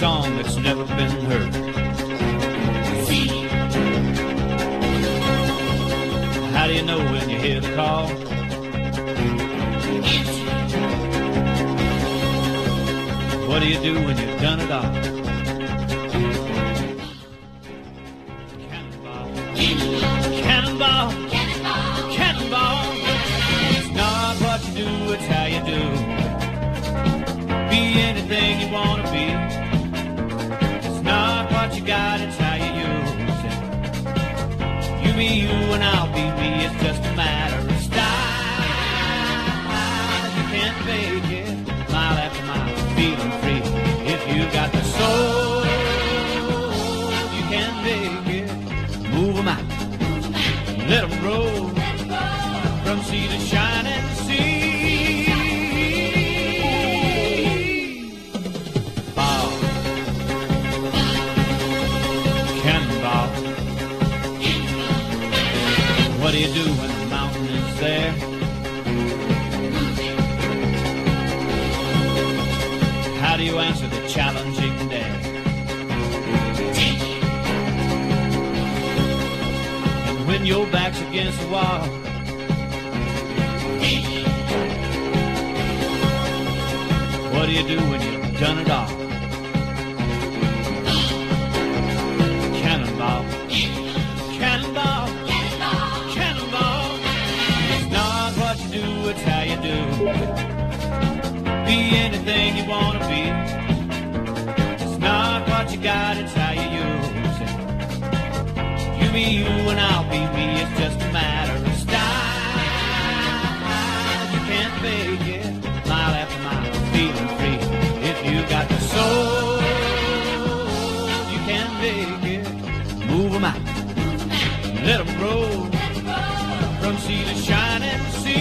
song that's never been heard. Feel. How do you know when you hear the call? What do you do when you've done it all? Cannonball, cannonball, cannonball. It's not what you do, it's how you do. Be anything you want to be. It's not what you got, it's how you use it. You be you and I'll be me, it's just a matter of style. You can't fake it, mile after mile, feeling free. If you got the soul, you can make it. Move 'em out, let 'em roll, from sea to shining sea. Ball, cannonball. What do you do when the mountain is there? How do you answer the challenging day? And when your back's against the wall, what do you do when you've done it all? Cannonball, cannonball, cannonball. It's not what you do, it's how you do. Be anything you want to be. It's not what you got, it's how you use it. You be you and I'll be me, it's just a matter of style. You can't fake it, mile after mile, feeling free. If you got the soul, you can make it. Move 'em out, let 'em roll, from sea to shining sea.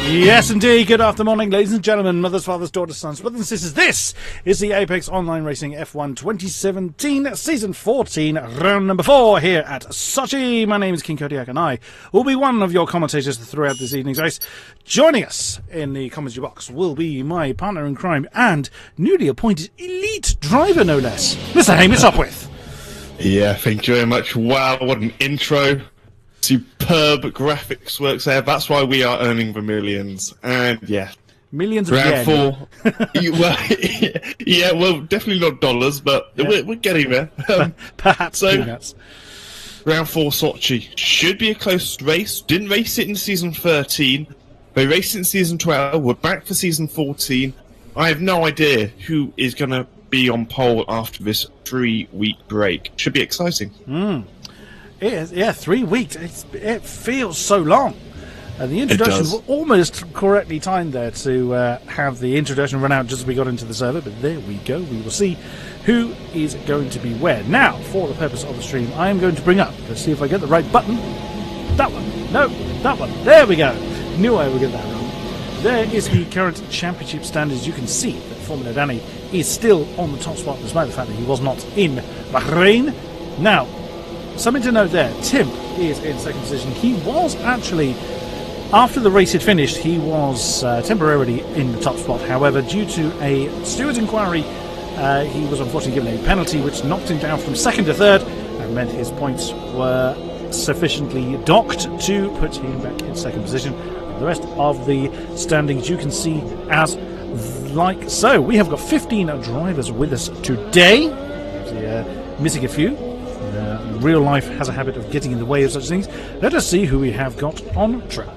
Yes, indeed. Good afternoon, ladies and gentlemen, mothers, fathers, daughters, sons, brothers and sisters. This is the Apex Online Racing F1 2017 Season 14, round number 4 here at Sochi. My name is King-Kodiak and I will be one of your commentators throughout this evening's race. Joining us in the commentary box will be my partner in crime and newly appointed elite driver, no less, Mr. Hamish Sopwith. Yeah, thank you very much. Wow, what an intro. Superb graphics works there. That's why we are earning the millions. And yeah, millions of round yen. 4. Well, definitely not dollars, but yeah. we're getting there. Perhaps peanuts. Round 4 Sochi should be a close race. Didn't race it in season 13. They raced it in season 12. We're back for season 14. I have no idea who is going to be on pole after this 3-week break. Should be exciting. It is, yeah, 3 weeks. It feels so long. The introduction was almost correctly timed there to have the introduction run out just as we got into the server, but there we go. We will see who is going to be where. Now, for the purpose of the stream, I am going to bring up, let's see if I get the right button. That one. No, that one. There we go. Knew I would get that wrong. There is the current championship standings. You can see that Formula Danny is still on the top spot, despite the fact that he was not in Bahrain. Now, something to note there, Tim is in second position. He was actually, after the race had finished, he was temporarily in the top spot. However, due to a steward's inquiry, he was unfortunately given a penalty which knocked him down from second to third and meant his points were sufficiently docked to put him back in second position. The rest of the standings you can see as like so. We have got 15 drivers with us today. Missing a few. Real life has a habit of getting in the way of such things. Let us see who we have got on track.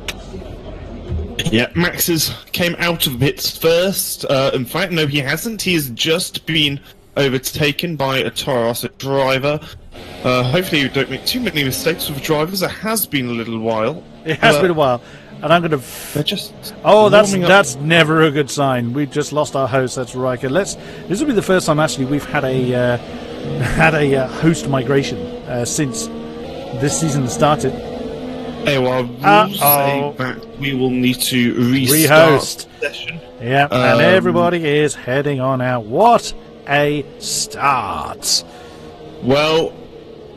Yeah, Max came out of the pits first. In fact, no, he hasn't. He has just been overtaken by a Toro Rosso driver. Hopefully you don't make too many mistakes with drivers. It has been a little while. It has been a while. And I'm going They're just. Oh, warming up. that's never a good sign. We've just lost our host. That's Riker. This will be the first time actually we've had a host migration since this season started. AOR rules say that we will need to restart the session. Yeah, and everybody is heading on out. What a start! Well,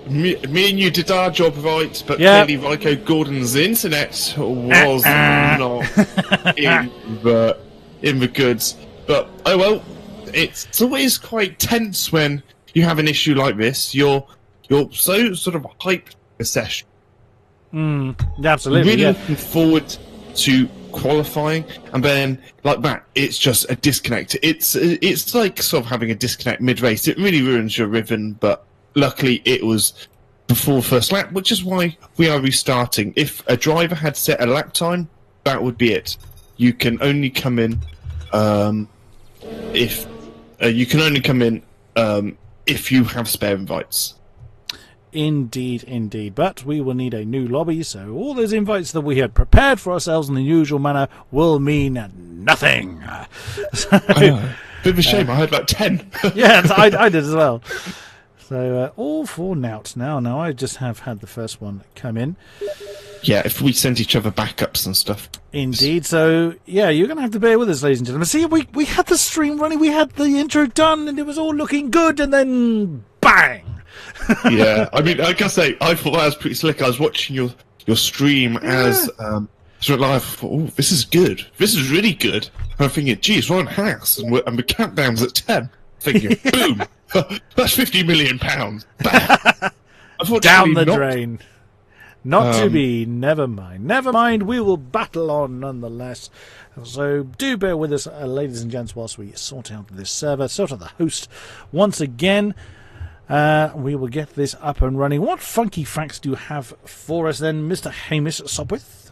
me and you did our job right, but clearly Rico Gordon's internet was not in the goods. But oh well, it's always quite tense when you have an issue like this. You're so sort of hyped for a session. Absolutely. Really looking forward to qualifying, and then like that, it's just a disconnect. It's like sort of having a disconnect mid-race. It really ruins your rhythm, but luckily it was before first lap, which is why we are restarting. If a driver had set a lap time, that would be it. You can only come in if you have spare invites. Indeed. But we will need a new lobby, so all those invites that we had prepared for ourselves in the usual manner will mean nothing. Bit of a shame. I heard about 10. Yeah, I did as well. So all for naught now. Now I just have had the first one come in. Yeah, if we sent each other backups and stuff. Indeed. So, yeah, you're going to have to bear with us, ladies and gentlemen. See, we had the stream running, we had the intro done, and it was all looking good, and then bang! Yeah, I mean, like I say, I thought that was pretty slick. I was watching your stream as sort of live. I thought, oh, this is good. This is really good. And I'm thinking, geez, we're on House, and the countdown's at 10. Thinking, boom, that's £50 million. Down the drain. Not to be. Never mind. We will battle on nonetheless. So do bear with us, ladies and gents, whilst we sort out this server, sort out the host once again. We will get this up and running. What funky facts do you have for us then, Mr. Hamish Sopwith?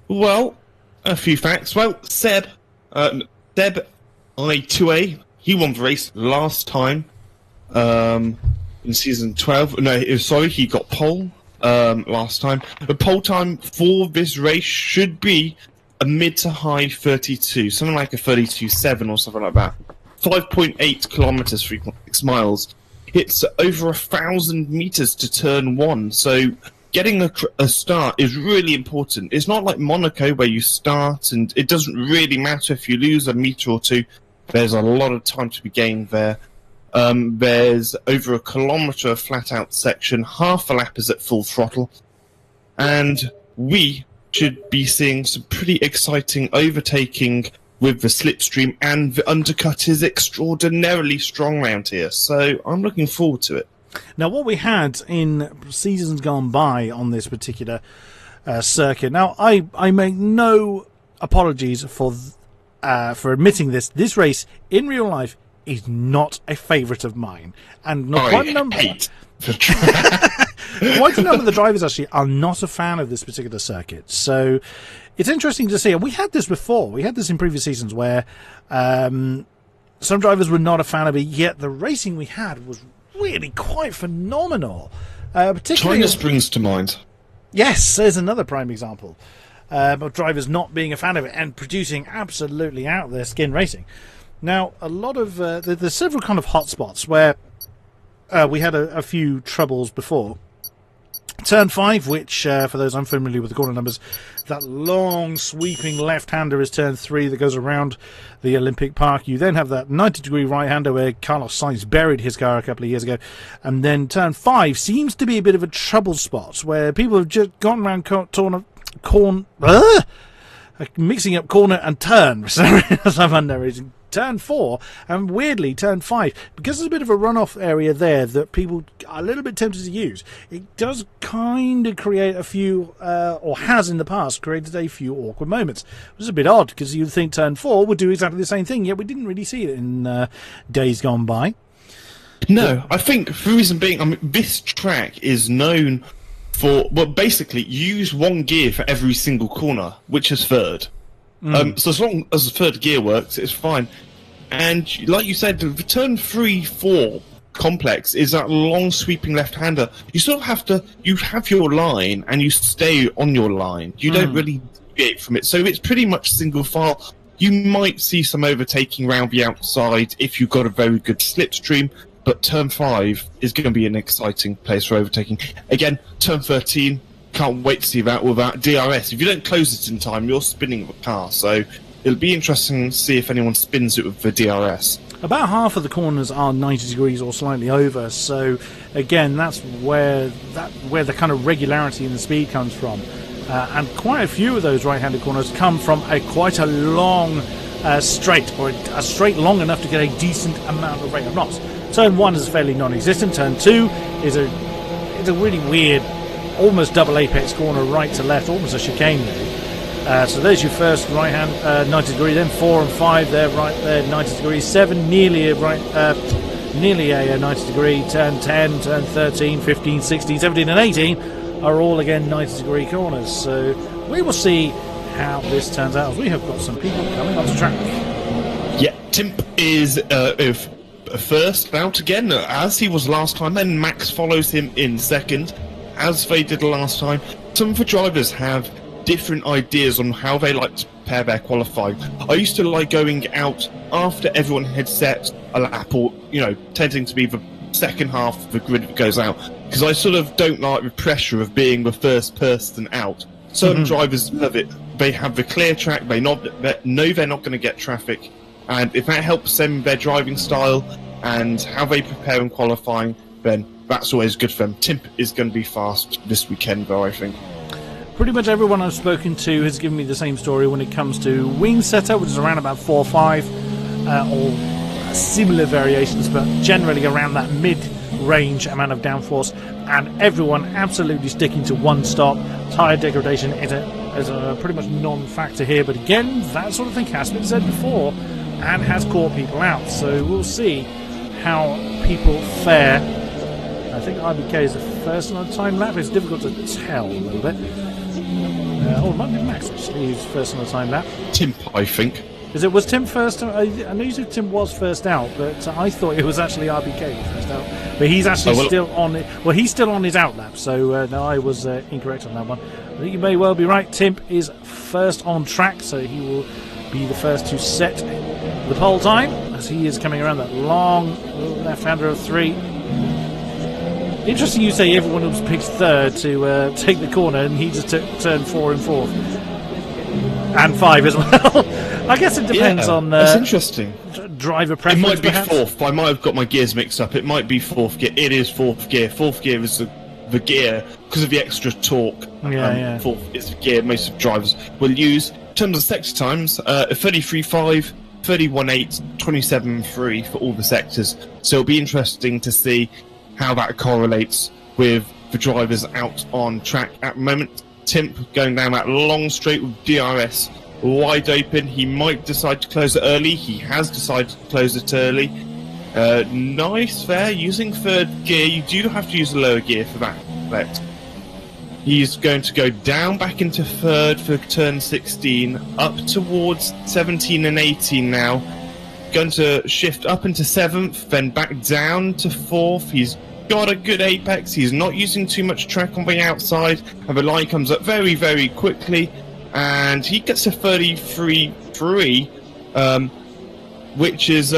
Well, a few facts. Well, Seb I2A, he won the race last time in season 12. No, sorry, he got pole last time. The pole time for this race should be a mid to high 32, something like a 32.7 or something like that. 5.8 kilometers, 3.6 miles. It's over 1,000 meters to turn 1, so getting a start is really important. It's not like Monaco where you start and it doesn't really matter if you lose a meter or two. There's a lot of time to be gained there. There's over 1 kilometer of flat-out section. Half a lap is at full throttle. And we should be seeing some pretty exciting overtaking with the slipstream, and the undercut is extraordinarily strong around here. So I'm looking forward to it. Now, what we had in seasons gone by on this particular circuit. Now, I make no apologies for admitting this. This race in real life is not a favourite of mine, and quite a number. Quite a number of the drivers actually are not a fan of this particular circuit. So it's interesting to see. And we had this before. We had this in previous seasons where some drivers were not a fan of it, yet the racing we had was really quite phenomenal. Particularly, China springs to mind. Yes, there's another prime example of drivers not being a fan of it and producing absolutely out of their skin racing. Now, a lot of there's several kind of hotspots where we had a few troubles before. Turn 5, which, for those unfamiliar with the corner numbers, that long sweeping left-hander is turn 3 that goes around the Olympic Park. You then have that 90-degree right-hander where Carlos Sainz buried his car a couple of years ago. And then turn 5 seems to be a bit of a trouble spot where people have just gone around mixing up corner and turn. Some unknown reason. Turn 4, and weirdly turn 5, because there's a bit of a runoff area there that people are a little bit tempted to use. It does kind of create a few, or has in the past created a few awkward moments. It was a bit odd, because you'd think turn 4 would do exactly the same thing, yet we didn't really see it in days gone by. No, I think the reason being, I mean, this track is known for, well, basically, you use one gear for every single corner, which is third. So as long as the third gear works, it's fine. And like you said, the turn 3-4 complex is that long sweeping left-hander. You sort of have to, you have your line and you stay on your line. You don't really deviate from it. So it's pretty much single file. You might see some overtaking around the outside if you've got a very good slipstream, but turn 5 is going to be an exciting place for overtaking. Again, turn 13, can't wait to see that with that DRS. If you don't close it in time, you're spinning the car, so it'll be interesting to see if anyone spins it with the DRS. About half of the corners are 90 degrees or slightly over, so again, that's where the kind of regularity in the speed comes from. And quite a few of those right-handed corners come from quite a long straight, or a straight long enough to get a decent amount of rate of knots. Turn 1 is fairly non-existent. Turn 2 is a really weird, almost double apex corner, right to left, almost a chicane really. So there's your first right-hand 90 degree. Then 4 and 5 there, right there, 90 degrees. 7 nearly a 90 degree. Turn 10, turn 13, 15, 16, 17, and 18. Are all again 90 degree corners, so we will see how this turns out as we have got some people coming onto track. Yeah, Timp is first out again, as he was last time, and Max follows him in second, as they did last time. Some of the drivers have different ideas on how they like to prepare their qualifying. I used to like going out after everyone had set a lap, or, tending to be the second half of the grid that goes out, because I sort of don't like the pressure of being the first person out. Certain drivers love it. They have the clear track, they know they're not going to get traffic, and if that helps them with their driving style and how they prepare in qualifying, then that's always good for them. Timp is going to be fast this weekend, though, I think. Pretty much everyone I've spoken to has given me the same story when it comes to wing setup, which is around about 4 or 5, or similar variations, but generally around that mid-range amount of downforce, and everyone absolutely sticking to one stop. Tyre degradation is a pretty much non-factor here, but again, that sort of thing has been said before and has caught people out, so we'll see how people fare. I think RBK is the first on a time lap. It's difficult to tell a little bit. It might be Max actually who's first on a time lap. Timp, I think. Was Tim first? I know you said Tim was first out, but I thought it was actually RBK first out. But he's actually still on it. Well, he's still on his out lap, so no, I was incorrect on that one. I think you may well be right. Tim is first on track, so he will be the first to set the pole time as he is coming around that long left-hander of 3. Interesting you say everyone else picks third to take the corner, and he just took turn 4 and 4th. And 5 as well. I guess it depends on that's interesting. Driver preference. It might be perhaps. 4th. I might have got my gears mixed up. It might be 4th gear. It is 4th gear. 4th gear is the gear because of the extra torque. Yeah. 4th is the gear most of drivers will use. In terms of sector times, 33.5, 31.8, 27.3 for all the sectors. So it'll be interesting to see how that correlates with the drivers out on track at the moment. Timp going down that long straight with DRS wide open. He might decide to close it early. He has decided to close it early. Nice there, using third gear. You do have to use a lower gear for that. He's going to go down back into third for turn 16, up towards 17 and 18 now. Going to shift up into 7th, then back down to 4th. He's got a good apex. He's not using too much track on the outside, and the line comes up very, very quickly, and he gets a 33.3, which is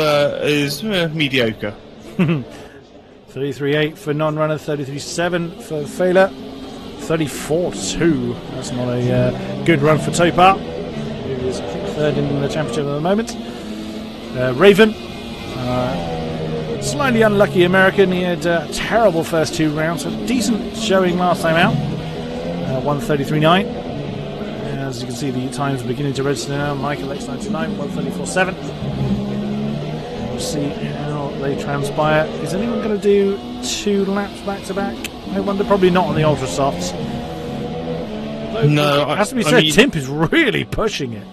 mediocre. 33.8 for non-runner, 33.7 for Failer, 34.2. That's not a good run for Topar, who is, I think, third in the championship at the moment. Raven, slightly unlucky American. He had a terrible first 2 rounds. A decent showing last time out. 1:33.9. As you can see, the times are beginning to register now. Michael X99, 1:34.7. We'll see how they transpire. Is anyone going to do 2 laps back to back? I wonder. Probably not on the ultra softs. No, it has to be said. Timp is really pushing it.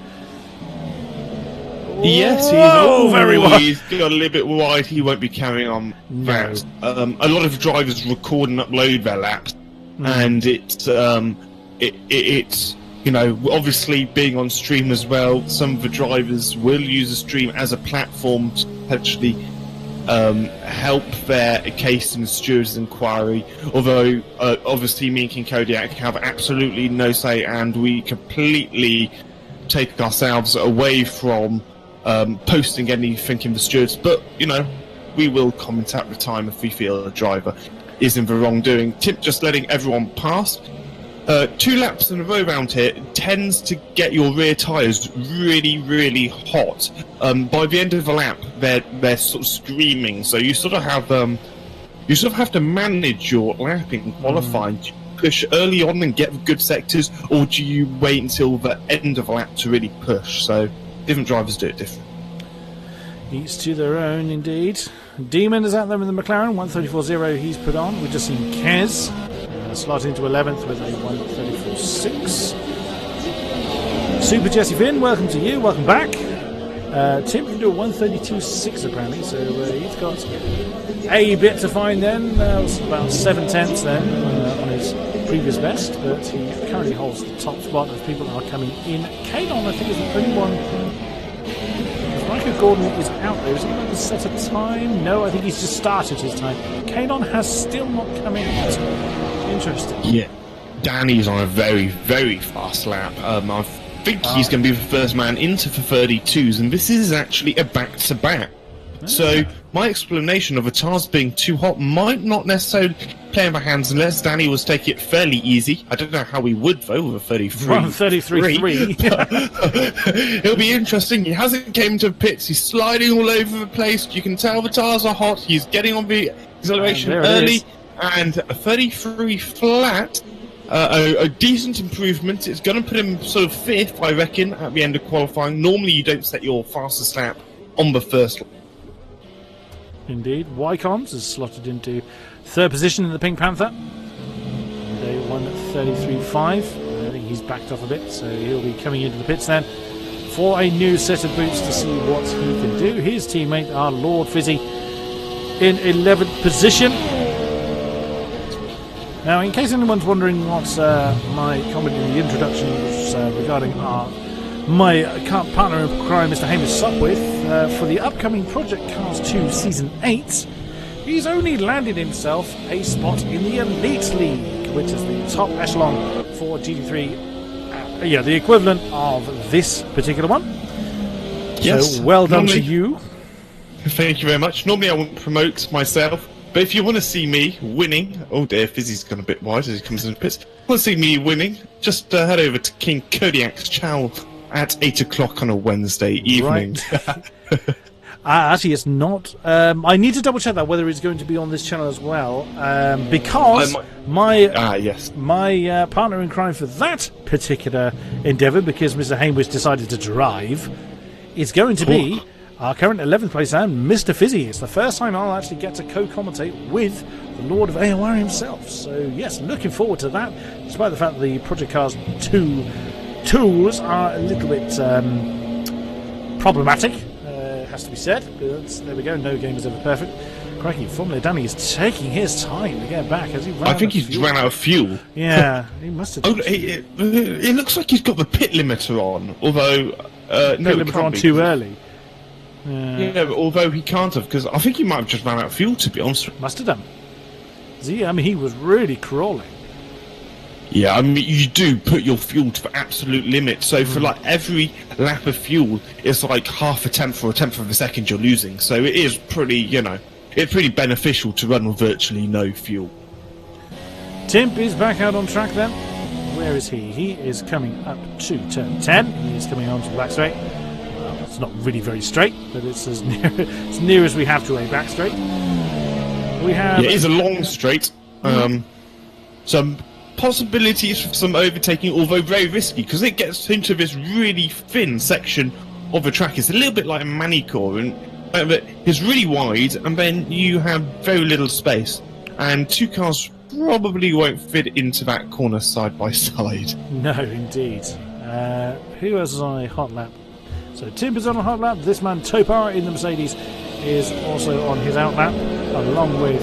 Yes, very wide. He's got a little bit wide. He won't be carrying on that. A lot of drivers record and upload their laps, and it's obviously being on stream as well. Some of the drivers will use the stream as a platform to potentially help their case in the steward's inquiry, although obviously me and King-Kodiak have absolutely no say, and we completely take ourselves away from posting anything in the stewards, but we will comment at the time if we feel a driver is in the wrongdoing. Tip just letting everyone pass. 2 laps in a row around here tends to get your rear tyres really, really hot. By the end of the lap, they're sort of screaming. So you sort of have to manage your lapping qualifying. Do you push early on and get good sectors, or do you wait until the end of the lap to really push? So different drivers do it different. Each to their own, indeed. Demon is out there with the McLaren 134.0. He's put on. We've just seen Kez slot into 11th with a 134.6. Super Jesse Finn, welcome to you. Welcome back. Tim can do a 132.6 apparently, so he's got a bit to find then. It's about 7/10 then on his previous best, but he currently holds the top spot as people are coming in. Kadon, I think, is the only one. Michael Gordon is out there. Is he going to set a time? No, I think he's just started his time. Kadon has still not come in yet. Interesting. Yeah. Danny's on a very, very fast lap. I think he's going to be the first man into the 32s, and this is actually a back-to-back. So my explanation of the tyres being too hot might not necessarily play in my hands unless Danny was taking it fairly easy. I don't know how he would, though, with a 33.3. It'll be interesting. He hasn't came to pits. He's sliding all over the place. You can tell the tyres are hot. He's getting on the acceleration early. And a 33 flat, a decent improvement. It's going to put him sort of 5th, I reckon, at the end of qualifying. Normally you don't set your fastest lap on the first lap. Indeed. Wycoms is slotted into 3rd position in the Pink Panther. Day 133.5. I think he's backed off a bit, so he'll be coming into the pits then for a new set of boots to see what he can do. His teammate, our Lord Fizzy, in 11th position. Now, in case anyone's wondering what my comment in the introduction was regarding my partner in crime, Mr. Hamish Sopwith, for the upcoming Project Cars 2 Season 8, he's only landed himself a spot in the Elite League, which is the top echelon for GT3, the equivalent of this particular one. Yes. So, well done to you. Thank you very much. Normally I wouldn't promote myself, but if you want to see me winning... Oh dear, Fizzy's gone a bit wide as he comes in the pits. If you want to see me winning, just head over to King-Kodiak's channel at 8 o'clock on a Wednesday evening. Right. Actually, it's not. I need to double check that whether it's going to be on this channel as well, because my partner in crime for that particular endeavour, because Mr. Hamish decided to drive, is going to be our current 11th place and Mr. Fizzy. It's the first time I'll actually get to co-commentate with the Lord of AOR himself. So yes, looking forward to that, despite the fact that the Project Cars 2 tools are a little bit problematic, has to be said, but there we go, no game is ever perfect. Crikey, Formula Danny is taking his time to get back as he ran I think he's ran out of fuel. Yeah, he must have. It looks like he's got the pit limiter on, although pit limiter on too early. Yeah, but although he can't have, because I think he might have just ran out of fuel, to be honest. Must have done. See, I mean, he was really crawling. Yeah, I mean, you do put your fuel to the absolute limit. So for like every lap of fuel, it's like half a tenth or a tenth of a second you're losing. So it is pretty, it's pretty beneficial to run with virtually no fuel. Timp is back out on track then. Where is he? He is coming up to turn 10. He's coming onto the back straight. Well, it's not really very straight, but it's as near as we have to a back straight. We have. Yeah, it is a long straight. Some possibilities for some overtaking, although very risky, because it gets into this really thin section of the track. It's a little bit like a manicure, and it's really wide, and then you have very little space, and 2 cars probably won't fit into that corner side by side. No, indeed. Who else is on a hot lap? So Tim is on a hot lap. This man Topar in the Mercedes is also on his out lap, along with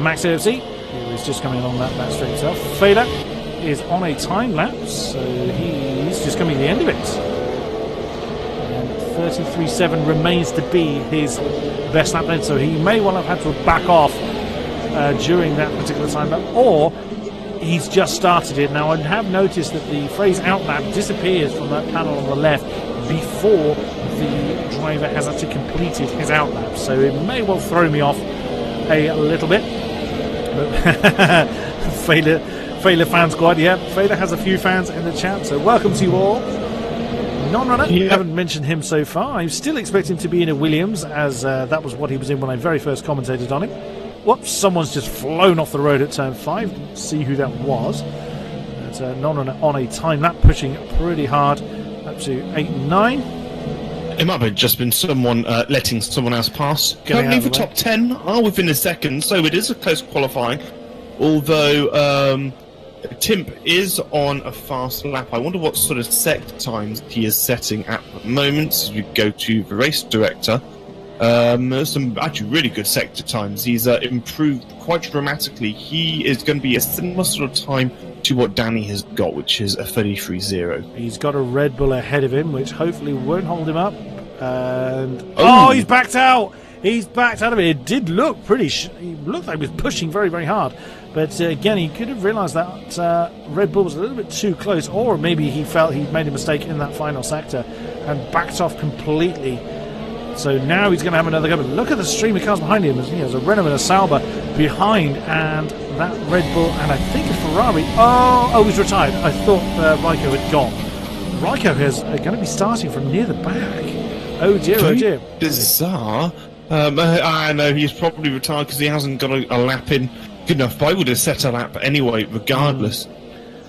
Max AFC, who is just coming along that straight himself. Fader is on a time lapse, so he's just coming to the end of it. And 33.7 remains to be his best lap then, so he may well have had to back off during that particular time, or he's just started it. Now, I have noticed that the phrase outlap disappears from that panel on the left before the driver has actually completed his outlap, so it may well throw me off a little bit. But Failer fan squad, yeah, Failer has a few fans in the chat, so welcome to you all. Non-runner, haven't mentioned him so far. I'm still expecting him to be in a Williams, as that was what he was in when I very first commentated on him. Whoops, someone's just flown off the road at turn 5. Didn't see who that was. It's a non-runner on a time lap, pushing pretty hard up to 8 and 9. It might have just been someone letting someone else pass. Currently the top 10 are within a second, so it is a close qualifying. Although Timp is on a fast lap. I wonder what sort of sector times he is setting at the moment as we go to the race director. There's some actually really good sector times. He's improved quite dramatically. He is going to be a similar sort of time to what Danny has got, which is a 33.0. He's got a Red Bull ahead of him, which hopefully won't hold him up. And he's backed out. He's backed out of it. It did look pretty. He looked like he was pushing very, very hard. But again, he could have realised that Red Bull was a little bit too close, or maybe he felt he'd made a mistake in that final sector and backed off completely. So now he's going to have another go. But look at the stream of cars behind him. There's a Renault and a Sauber behind, and that Red Bull, and I think a Ferrari. Oh, he's retired. I thought Raikko had gone. Raikko is going to be starting from near the back. Oh dear, oh dear. Bizarre. I know he's probably retired because he hasn't got a lap in good enough. But I would have set a lap anyway, regardless.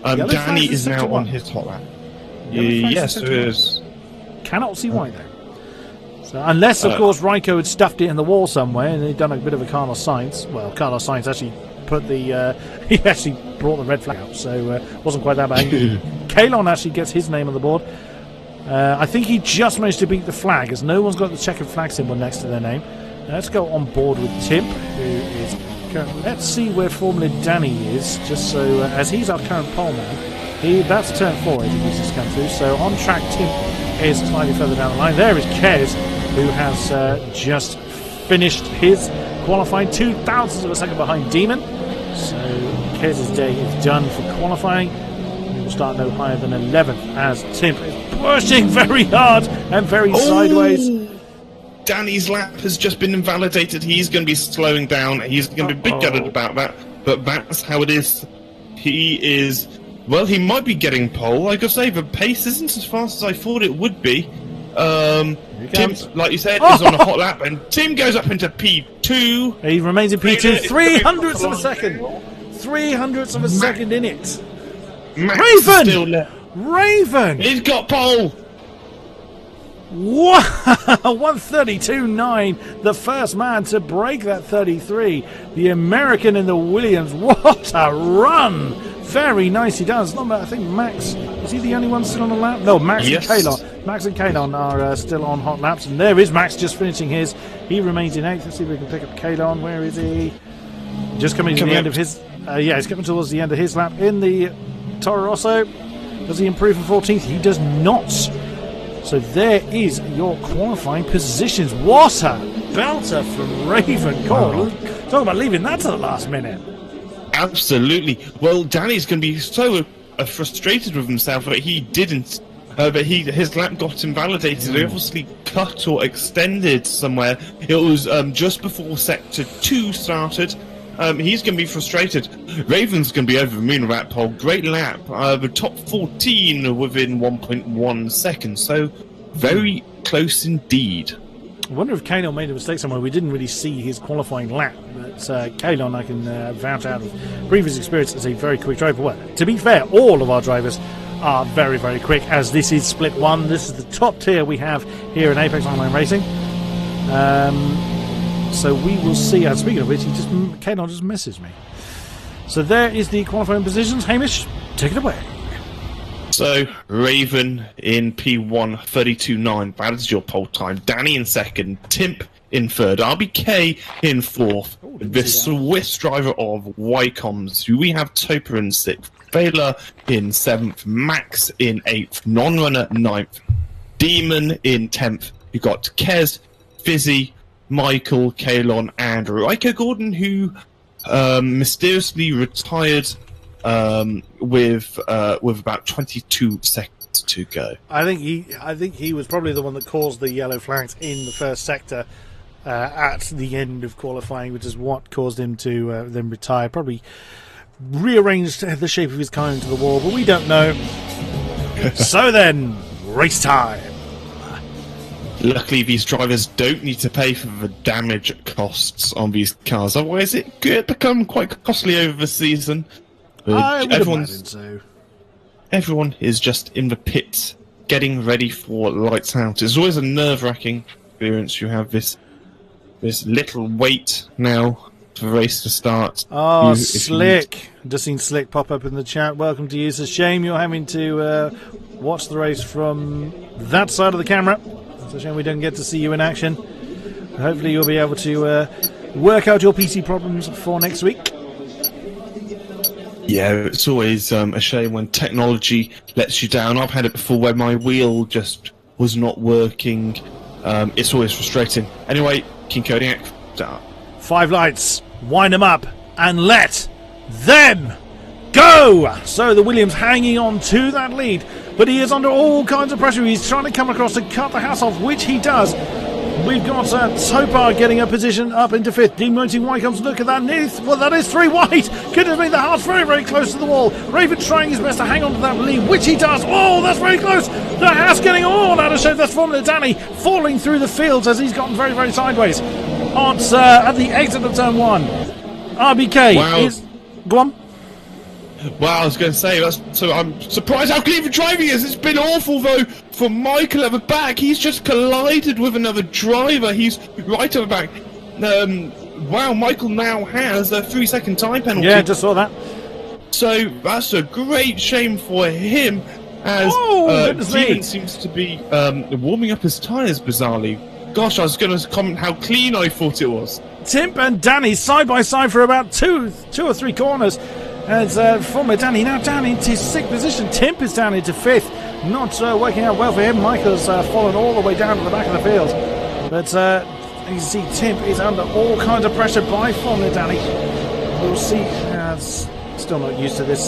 Danny is now on his hot lap. Yes, it is. Cannot see why though. Unless, of course, Raikko had stuffed it in the wall somewhere and he'd done a bit of a Carlos Sainz. Well, Carlos Sainz actually put the... he actually brought the red flag out, so wasn't quite that bad. Kalon actually gets his name on the board. I think he just managed to beat the flag, as no one's got the checkered flag symbol next to their name. Let's go on board with Timp, who is... Let's see where Formula Danny is, just so... as he's our current pole man. That's turn 4, I think he's just come through. So on track, Timp is slightly further down the line. There is Kez, who has just finished his qualifying, 0.02 of a second behind Demon. So Kez's day is done for qualifying. He will start no higher than 11th as Timp is pushing very hard and very sideways. Danny's lap has just been invalidated. He's going to be slowing down. He's going to be big gutted about that, but that's how it is. He is... Well, he might be getting pole. Like I say, the pace isn't as fast as I thought it would be. Tim, like you said, is on a hot lap, and Tim goes up into P2. He remains in P2, 300ths of a second. 300ths of a second in it. Raven! Raven! He's got pole! Wow! 132.9, the first man to break that 33. The American in the Williams. What a run! Very nice he does. I think Max, is he the only one still on the lap? No, Max and Kalon. Max and Kalon are still on hot laps, and there is Max just finishing his. He remains in 8th. Let's see if we can pick up Kalon. Where is he? Just coming to the end of his... he's coming towards the end of his lap in the Toro Rosso. Does he improve from 14th? He does not. So there is your qualifying positions. What a belter from Raven. God, talk about leaving that to the last minute. Absolutely. Well, Danny's going to be so frustrated with himself that he didn't. But his lap got invalidated. It obviously cut or extended somewhere. It was just before Sector 2 started. He's going to be frustrated. Raven's going to be over the moon with that pole. Great lap. The top 14 within 1.1 seconds. So very close indeed. I wonder if Kalon made a mistake somewhere. We didn't really see his qualifying lap. But Kalon, I can vouch out of previous experience as a very quick driver. Well, to be fair, all of our drivers are very, very quick, as this is Split 1. This is the top tier we have here in Apex Online Racing. So we will see. Speaking of which, Kalon just misses me. So there is the qualifying positions. Hamish, take it away. So, Raven in P1, 32.9. That is your pole time. Danny in second. Timp in third. RBK in fourth. The Swiss driver of Ycoms. We have Topa in sixth. Baylor in seventh. Max in eighth. Non-runner ninth. Demon in 10th. You've got Kez, Fizzy, Michael, Kalon, and Riker Gordon, who mysteriously retired with about 22 seconds to go. I think he was probably the one that caused the yellow flags in the first sector at the end of qualifying, which is what caused him to then retire. Probably rearranged the shape of his car into the wall, but we don't know. So then, race time. Luckily, these drivers don't need to pay for the damage costs on these cars. Otherwise, it could become quite costly over the season. I would imagine so. Everyone is just in the pits, getting ready for lights out. It's always a nerve-wracking experience. You have this little wait now for the race to start. Oh, Slick. Just seen Slick pop up in the chat. Welcome to you. It's a shame you're having to watch the race from that side of the camera. It's a shame we don't get to see you in action. Hopefully you'll be able to work out your PC problems for next week. Yeah, it's always a shame when technology lets you down. I've had it before where my wheel just was not working. It's always frustrating. Anyway, King-Kodiak, start. 5 lights, wind them up, and let them go! So the Williams hanging on to that lead, but he is under all kinds of pressure. He's trying to come across and cut the house off, which he does. We've got Topar getting a position up into 5th. Demoting Wycombs, look at that news. Well, that is 3 wide. Goodness me, the heart's very, very close to the wall. Raven trying his best to hang on to that lead, which he does. Oh, that's very close. The house getting all out of shape. That's Formula Danny falling through the fields as he's gotten very, very sideways. At the exit of turn 1. RBK is... Go on. Well, I was going to say, so I'm surprised how clean the driving is. It's been awful, though, for Michael at the back. He's just collided with another driver. He's right at the back. Wow, Michael now has a 3-second time penalty. Yeah, just saw that. So that's a great shame for him, as Demon seems to be warming up his tyres, bizarrely. Gosh, I was going to comment how clean I thought it was. Timp and Danny side by side for about two or three corners. As Formula Danny now down into 6th position. Timp is down into 5th. Not working out well for him. Michael's fallen all the way down to the back of the field. But you see Timp is under all kinds of pressure by Formula Danny. We'll see. Still not used to this.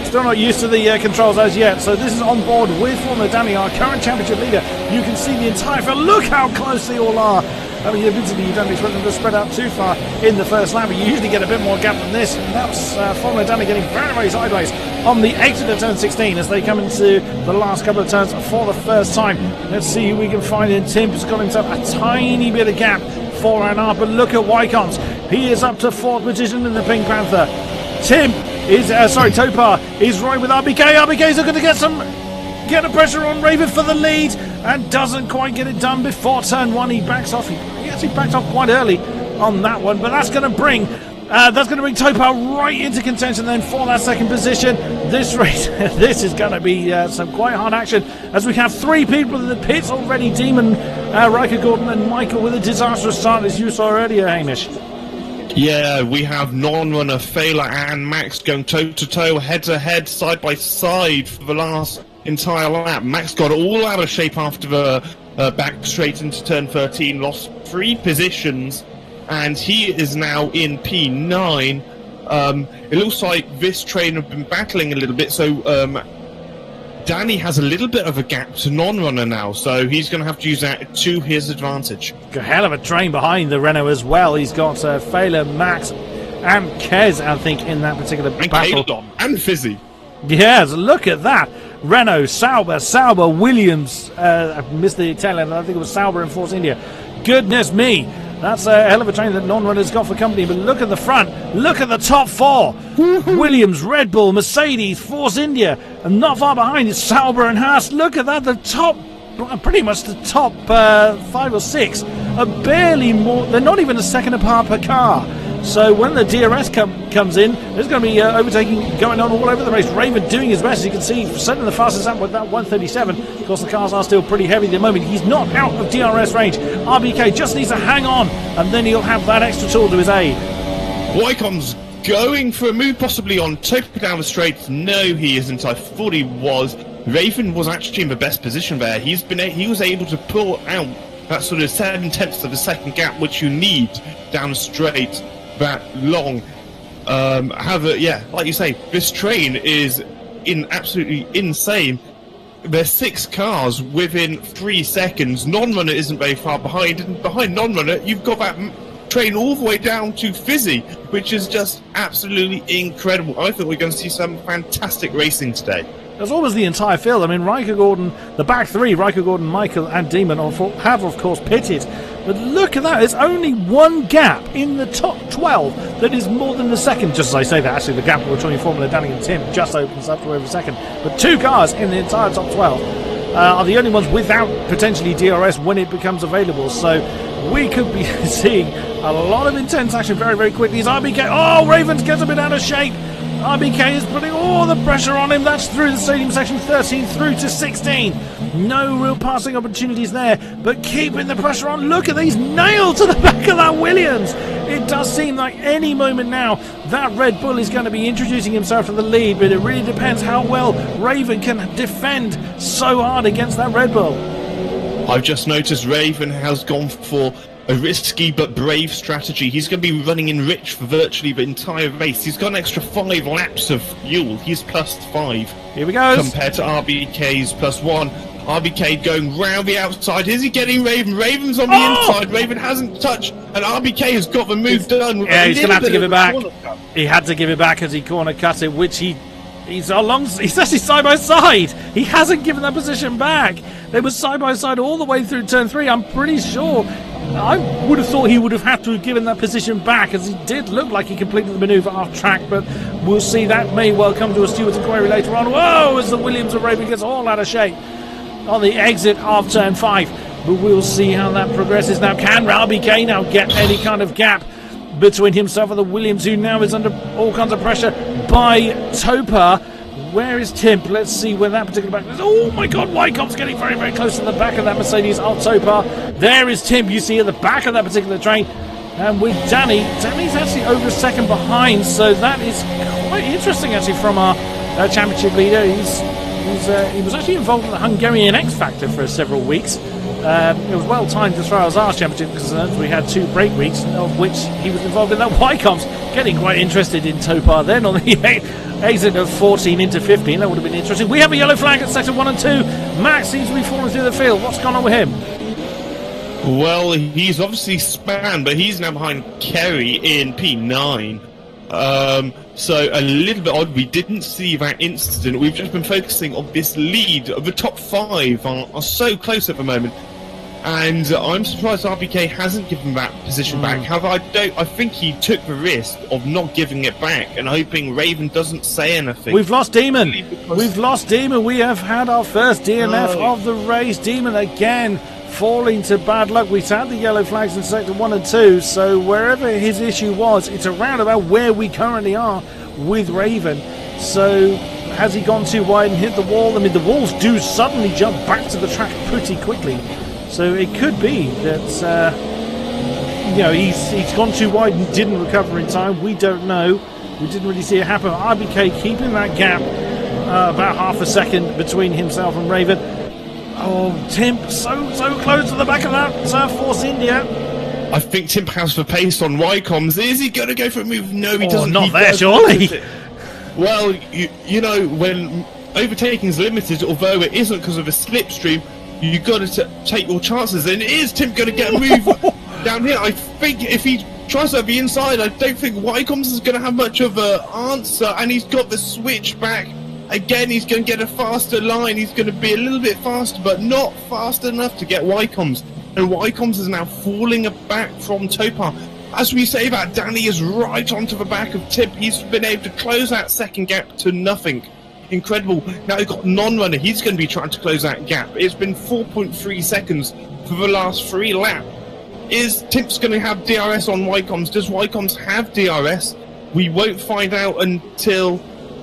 Still not used to the controls as yet. So this is on board with Formula Danny, our current championship leader. You can see the entire field. Look how close they all are. I mean, admittedly, you don't expect them to spread out too far in the first lap, but you usually get a bit more gap than this. And that's Formula Danny getting very, very sideways on the exit of turn 16 as they come into the last couple of turns for the first time. Let's see who we can find in. Timp has got himself a tiny bit of gap for an R, but look at Wycombs. He is up to 4th position in the Pink Panther. Topar is right with RBK. RBK is going to get a pressure on Raven for the lead and doesn't quite get it done before turn 1. He backs off. He actually backed off quite early on that one, but that's going to bring Topar right into contention then for that 2nd position. This race, this is going to be some quite hard action as we have 3 people in the pits already. Demon, Riker Gordon and Michael with a disastrous start as you saw earlier, Hamish. Yeah, we have non-runner Fela and Max going toe-to-toe, head-to-head, side-by-side for the last entire lap. Max got all out of shape after the back straight into turn 13, lost 3 positions, and he is now in P9. It looks like this train have been battling a little bit, so Danny has a little bit of a gap to non-runner now, so he's going to have to use that to his advantage. A hell of a train behind the Renault as well. He's got Fela, Max and Kez, I think, in that particular battle. Kalon and Fizzy. Yes, look at that. Renault, Sauber, Williams. I missed the tail end. I think it was Sauber and Force India. Goodness me. That's a hell of a train that non-runners got for company. But look at the front. Look at the top 4. Williams, Red Bull, Mercedes, Force India. And not far behind is Sauber and Haas. Look at that. The top, pretty much the top 5 or 6 are barely more. They're not even a second apart per car. So when the DRS comes in, there's going to be overtaking going on all over the race. Raven doing his best, as you can see, certainly the fastest lap with that 137. Of course, the cars are still pretty heavy at the moment. He's not out of DRS range. RBK just needs to hang on, and then he'll have that extra tool to his aid. Wycomb's going for a move, possibly on Topar down the straight. No, he isn't. I thought he was. Raven was actually in the best position there. He was able to pull out that sort of 7/10 of a second gap, which you need down straight that long. However, yeah, like you say, this train is absolutely insane. There's 6 cars within 3 seconds. Non-runner isn't very far behind, and behind non-runner, you've got that train all the way down to Fizzy, which is just absolutely incredible. I think we're going to see some fantastic racing today. There's almost the entire field. I mean, Riker Gordon, the back 3, Riker Gordon, Michael and Demon have of course pitted. But look at that, there's only one gap in the top 12 that is more than the second. Just as I say that, actually the gap between Formula Danny and Tim just opens up to over a second. But 2 cars in the entire top 12 are the only ones without potentially DRS when it becomes available. So we could be seeing a lot of intense action very, very quickly. As RBK, oh, Ravens gets a bit out of shape. RBK is putting all the pressure on him. That's through the stadium section, 13 through to 16. No real passing opportunities there, but keeping the pressure on. Look at these nailed to the back of that Williams. It does seem like any moment now that Red Bull is going to be introducing himself to the lead, but it really depends how well Raven can defend so hard against that Red Bull. I've just noticed Raven has gone for a risky but brave strategy. He's going to be running in rich for virtually the entire race. He's got an extra 5 laps of fuel. He's +5. Here we go. Compared to RBK's +1. RBK going round the outside. Is he getting Raven? Raven's on the inside. Raven hasn't touched, and RBK has got the move done. Yeah, he's going to have to give it back. He had to give it back as he corner cut it, which he's actually side by side. He hasn't given that position back. They were side by side all the way through turn 3. I'm pretty sure. I would have thought he would have had to have given that position back, as he did look like he completed the manoeuvre off track, but we'll see. That may well come to a Stewart's inquiry later on. Whoa, as the Williams of Raven gets all out of shape on the exit of turn 5. But we'll see how that progresses now. Can RBK now get any kind of gap between himself and the Williams, who now is under all kinds of pressure by Topa? Where is Timp? Let's see where that particular back is. Oh my god, Wycomb's getting very, very close to the back of that Mercedes Topa. There is Timp, you see at the back of that particular train. And with Danny's actually over a second behind, so that is quite interesting actually from our championship leader. He was actually involved in the Hungarian X Factor for several weeks. It was well timed as far as our championship is concerned. We had 2 break weeks, of which he was involved in that. Wycomb's getting quite interested in Topa then on the exit of 14 into 15. That would have been interesting. We have a yellow flag at sector 1 and 2. Max seems to be falling through the field. What's gone on with him? Well, he's obviously spanned, but he's now behind Kerry in P9. So a little bit odd. We didn't see that incident. We've just been focusing on this lead. The top 5 are so close at the moment. And I'm surprised RBK hasn't given that position back. However, I think he took the risk of not giving it back and hoping Raven doesn't say anything. We've lost Demon. We've lost Demon. We have had our first DNF of the race. Demon again falling to bad luck. We had the yellow flags in sector 1 and 2, so wherever his issue was, it's around about where we currently are with Raven. So has he gone too wide and hit the wall? I mean, the walls do suddenly jump back to the track pretty quickly. So it could be that he's gone too wide and didn't recover in time. We don't know. We didn't really see it happen. RBK keeping that gap about half a second between himself and Raven. Oh, Timp so close to the back of that Force India. I think Timp has the pace on Wycombs. Is he going to go for a move? No, he doesn't. Not there, surely. Well, you know, when overtaking is limited, although it isn't because of a slipstream, you've got to take your chances. And is Tim going to get a move down here? I think if he tries to be inside, I don't think Wycombs is going to have much of an answer. And he's got the switch back. Again, he's going to get a faster line. He's going to be a little bit faster, but not fast enough to get Wycombs. And Wycombs is now falling back from Topa. As we say that, Danny is right onto the back of Tip. He's been able to close that second gap to nothing. Incredible. Now he's got non-runner. He's going to be trying to close that gap. It's been 4.3 seconds for the last 3 laps. Is Tip's going to have DRS on Wycombs? Does Wycombs have DRS? We won't find out until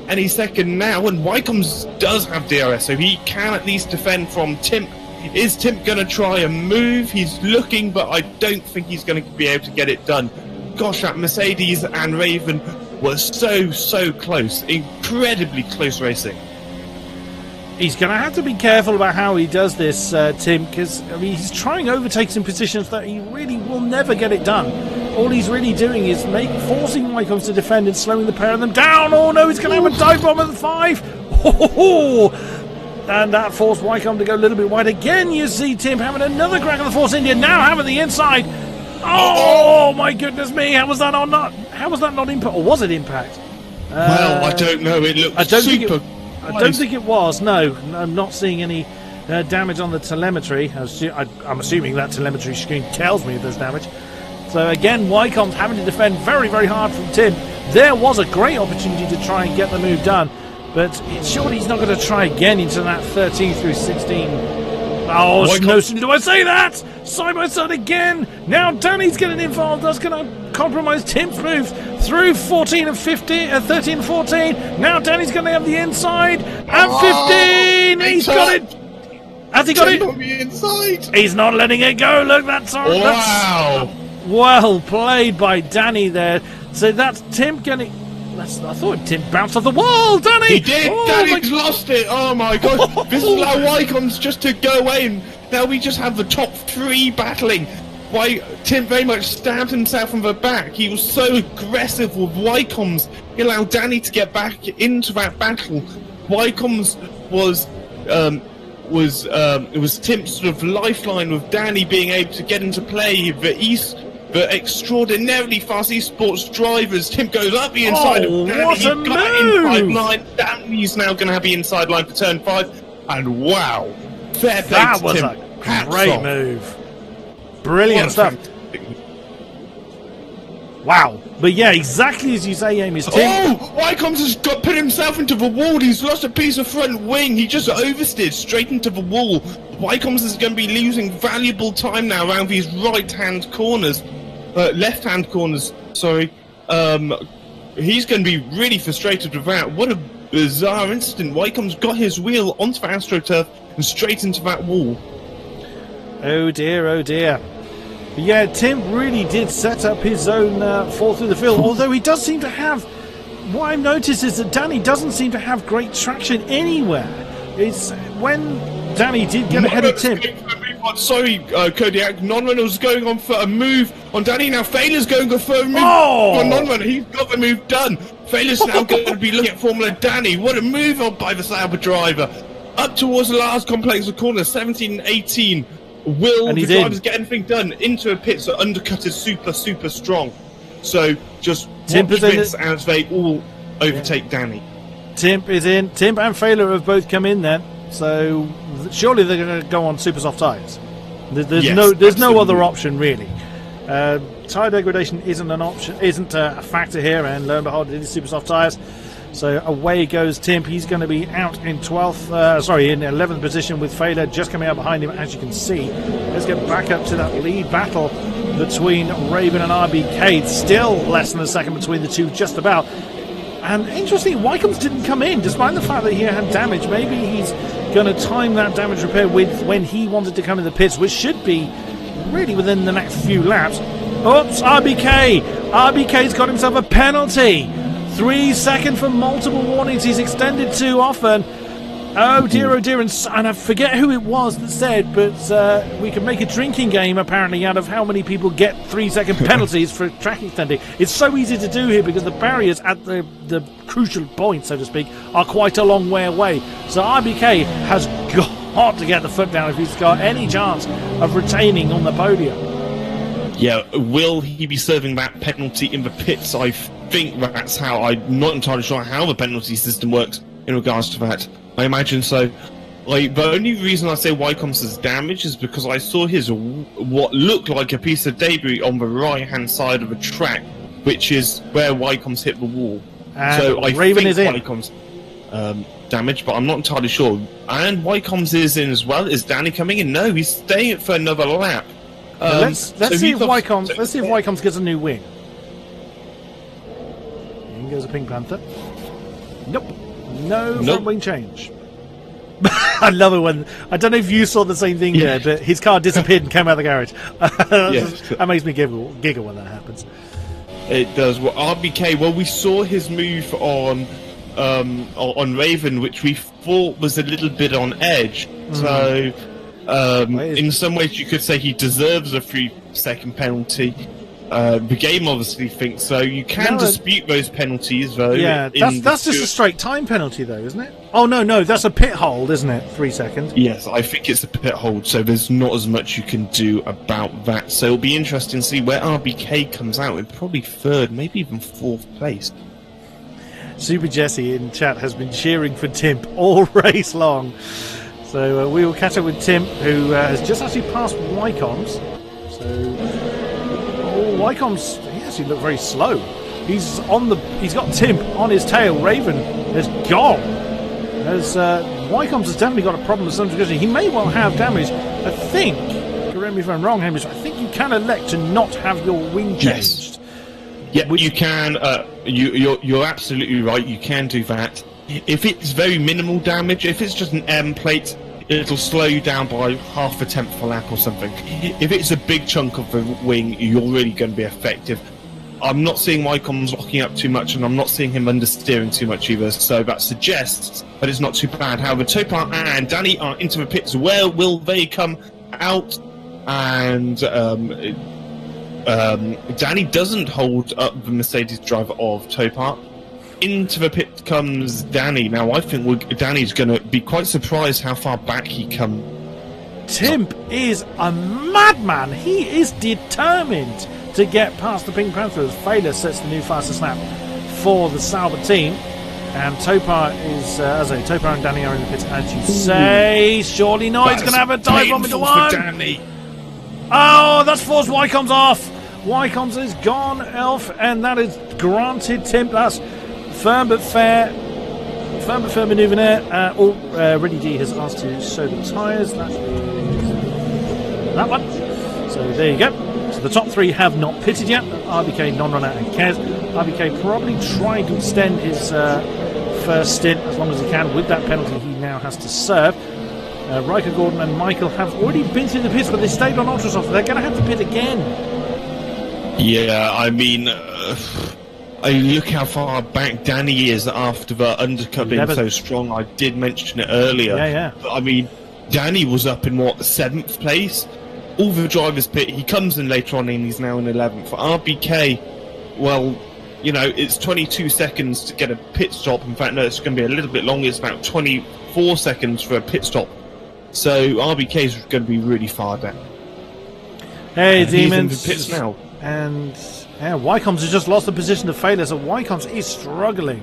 any second now. And Wycombs does have DRS, so he can at least defend from Timp. Is Timp going to try a move? He's looking, but I don't think he's going to be able to get it done. Gosh, that Mercedes and Raven were so close. Incredibly close racing. He's going to have to be careful about how he does this, Tim, because he's trying overtakes in positions that he really will never get it done. All he's really doing is forcing Wycombs to defend and slowing the pair of them down. Oh no, he's going to have a dive bomb at the 5. And that forced Wycombe to go a little bit wide again. You see Tim having another crack on the Force India, now having the inside. Oh my goodness me! How was that not impact, or was it impact? Well, I don't know. It looked super. I don't think it was. No, I'm not seeing any damage on the telemetry. I'm assuming that telemetry screen tells me if there's damage. So again, Wycombe's having to defend very, very hard from Tim. There was a great opportunity to try and get the move done, but surely he's not going to try again into that 13 through 16. Oh, no sooner do I say that! Side by side again! Now Danny's getting involved. That's going to compromise Tim's move through 13 and 14. Now Danny's going to have the inside. And 15! He's got it! Has he got it? Inside. He's not letting it go. Look, that's wow! Well played by Danny there. So that's Tim getting... I thought Tim bounced off the wall, Danny! He did! Danny's lost it! Oh my god! This is how Wycombes just to go away, and now we just have the top 3 battling. Tim very much stabbed himself in the back. He was so aggressive with Wycombes. He allowed Danny to get back into that battle. Wycombes it was Tim's sort of lifeline with Danny being able to get into play. The extraordinarily fast esports drivers. Tim goes up the inside of Danny. What a got inside line. Danny's now going to have the inside line for turn 5. And wow, fair play that to was Tim. a great move. Brilliant stuff. Wow. But yeah, exactly as you say, Hamish. Tim. Oh, Wycombes has put himself into the wall. He's lost a piece of front wing. He just oversteered straight into the wall. Wycombes is going to be losing valuable time now around these left-hand corners, sorry. He's going to be really frustrated with that. What a bizarre incident. Wycombes got his wheel onto the AstroTurf and straight into that wall. Oh dear, oh dear. But yeah, Tim really did set up his own fall through the field, although he does seem to have... What I've noticed is that Danny doesn't seem to have great traction anywhere. It's when Danny did get ahead of Tim. Sorry, Kodiak. Non-runner was going on for a move on Danny. Now Failer's going for a move on non-runner. He's got the move done. Failer's now going to be looking at Formula Danny. What a move on by the Sauber driver. Up towards the last complex of corners, 17 and 18. Will the drivers get anything done into a pit? So undercut is super, super strong. So just watch this as they all overtake Danny. Timp is in. Timp and Failer have both come in then. So surely they're going to go on super soft tyres. There's no other option really. Tyre degradation isn't an option, isn't a factor here, and lo and behold, it is super soft tyres. So away goes Timp. He's going to be out in 11th position with Failer just coming out behind him, as you can see. Let's get back up to that lead battle between Raven and RBK. Still less than a second between the two, just about. And interestingly, Wycombes didn't come in, despite the fact that he had damage. Maybe he's going to time that damage repair with when he wanted to come in the pits, which should be really within the next few laps. Oops, RBK! RBK's got himself a penalty. 3 seconds for multiple warnings. He's extended too often. Oh dear, and I forget who it was that said, but we can make a drinking game apparently out of how many people get 3-second penalties for track extending. It's so easy to do here because the barriers at the crucial point, so to speak, are quite a long way away. So RBK has got to get the foot down if he's got any chance of retaining on the podium. Yeah, will he be serving that penalty in the pits? I think that's how. I'm not entirely sure how the penalty system works in regards to that. I imagine so. The only reason I say Wycombes is damaged is because I saw his what looked like a piece of debris on the right-hand side of the track, which is where Wycombes hit the wall. And so I Raven think is in. Wycombes damaged, but I'm not entirely sure. And Wycombes is in as well. Is Danny coming in? No, he's staying for another lap. Let's see if Wycombes gets a new wing. In goes a Pink Panther. Nope. No front wing change. I love it when... I don't know if you saw the same thing there, but his car disappeared and came out of the garage. That makes me giggle when that happens. It does. Well, RBK, we saw his move on on Raven, which we thought was a little bit on edge. So, in some ways, you could say he deserves a 3-second penalty. The game obviously thinks so. You can dispute those penalties, though. Yeah, that's just a straight time penalty, though, isn't it? Oh, no, that's a pit hold, isn't it? 3 seconds. Yes, I think it's a pit hold, so there's not as much you can do about that. So it'll be interesting to see where RBK comes out in probably 3rd, maybe even 4th place. Super Jesse in chat has been cheering for Timp all race long. So we will catch up with Timp, who has just actually passed Wycombs. So... Wycombs, he actually looked very slow. He's got Timp on his tail. Raven is gone. As Wycombs has definitely got a problem with some degree. He may well have damage. I think, correct me if I'm wrong, Hamish, I think you can elect to not have your wing changed. Yeah, you can. You're absolutely right. You can do that. If it's very minimal damage, if it's just an M plate, it'll slow you down by half a tenth of a lap or something. If it's a big chunk of the wing, you're really going to be effective. I'm not seeing Wycombs locking up too much, and I'm not seeing him understeering too much either, so that suggests that it's not too bad. However, Topar and Danny are into the pits. Where will they come out? And Danny doesn't hold up the Mercedes driver of Topar. Into the pit comes Danny. Now, I think Danny's going to be quite surprised how far back he comes. Timp is a madman. He is determined to get past the Pink Panthers. Failure sets the new fastest lap for the Sauber team. And Topar is, Topar and Danny are in the pits, as you say. Surely not. He's going to have a dive bomb into one. Danny. Oh, that's forced Wycombs off. Wycombs is gone, Elf, and that is granted Timp. That's firm but fair manoeuvre there. Reddy D has asked to show the tyres. That one. So there you go. So the top 3 have not pitted yet. RBK, Non-Runner and Kez. RBK probably trying to extend his first stint as long as he can with that penalty he now has to serve. Riker, Gordon and Michael have already been through the pits, but they stayed on Ultrasoft. They're going to have to pit again. Yeah, I mean... look how far back Danny is after the undercut being so strong. I did mention it earlier. Yeah. But, I mean, Danny was up in, 7th place? All the drivers pit. He comes in later on and he's now in 11th. For RBK, well, it's 22 seconds to get a pit stop. In fact, no, it's going to be a little bit longer. It's about 24 seconds for a pit stop. So RBK is going to be really far down. Hey, Demons. Demons. He's in the pits now. And... Wycombs has just lost the position to failure, so Wycombs is struggling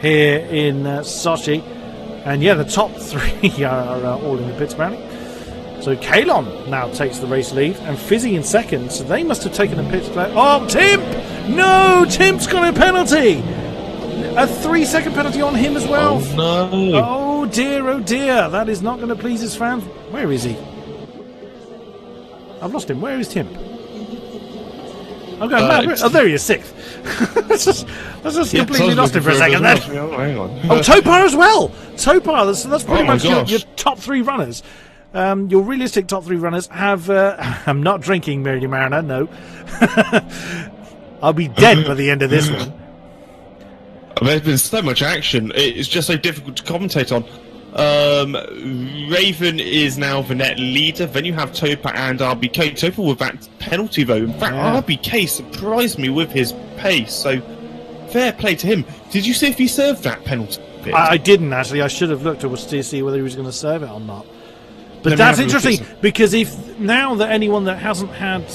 here in Sochi. And the top 3 are all in the pits apparently. So Kalon now takes the race lead, and Fizzy in second, so they must have taken a pit stop. Oh, Timp! No! Timp's got a penalty! A 3-second penalty on him as well. Oh, no! Oh dear, that is not going to please his fans. Where is he? I've lost him. Where is Timp? I'm going mad. Oh, there he is, 6th. That's just completely lost him for a second then. Hang on. Oh, Topar as well. Topar, that's pretty much your top 3 runners. Your realistic top 3 runners have... I'm not drinking, Mary Mariner, no. I'll be dead by the end of this one. There's been so much action. It's just so difficult to commentate on. Raven is now the net leader. Then you have Topar and RBK. Topar with that penalty though. In fact, RBK surprised me with his pace. So fair play to him. Did you see if he served that penalty? I didn't actually. I should have looked to see whether he was going to serve it or not. But that's interesting because if now that anyone that hasn't had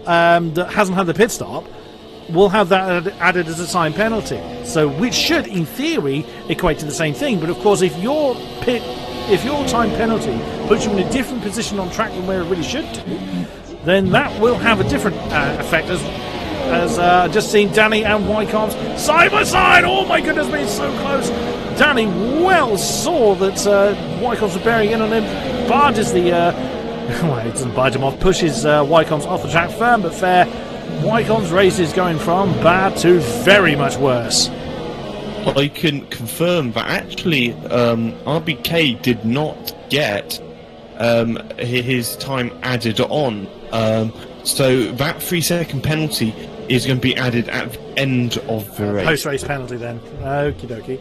the pit stop will have that added as a time penalty. So, which should, in theory, equate to the same thing. But of course, if your time penalty puts you in a different position on track than where it really should do, then that will have a different effect. As just seen Danny and Wycombs side by side. Oh my goodness me, it's so close. Danny well saw that Wycombs was bearing in on him. Barges the well, he doesn't barge him off, pushes Wycombs off the track, firm but fair. Wycombs' race is going from bad to very much worse. I can confirm that actually RBK did not get his time added on. So that 3-second penalty is going to be added at the end of the race. Post-race penalty then. Okie dokie.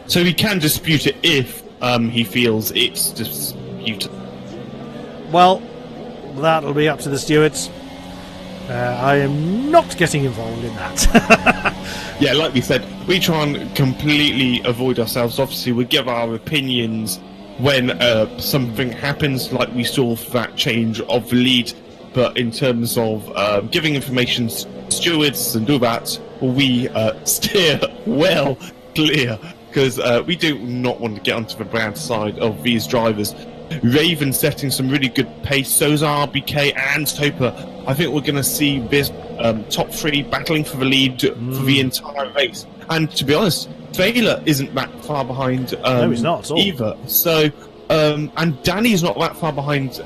So he can dispute it if he feels it's disputed. Well, that'll be up to the stewards. I am not getting involved in that. Yeah, like we said, we try and completely avoid ourselves. Obviously, we give our opinions when something happens, like we saw for that change of lead. But in terms of giving information to stewards and do that, we steer well clear, because we do not want to get onto the bad side of these drivers. Raven setting some really good pace, so's RBK and Topa. I think we're going to see this top three battling for the lead for the entire race. And to be honest, Failer isn't that far behind no, he's not at all. either. So, and Danny's not that far behind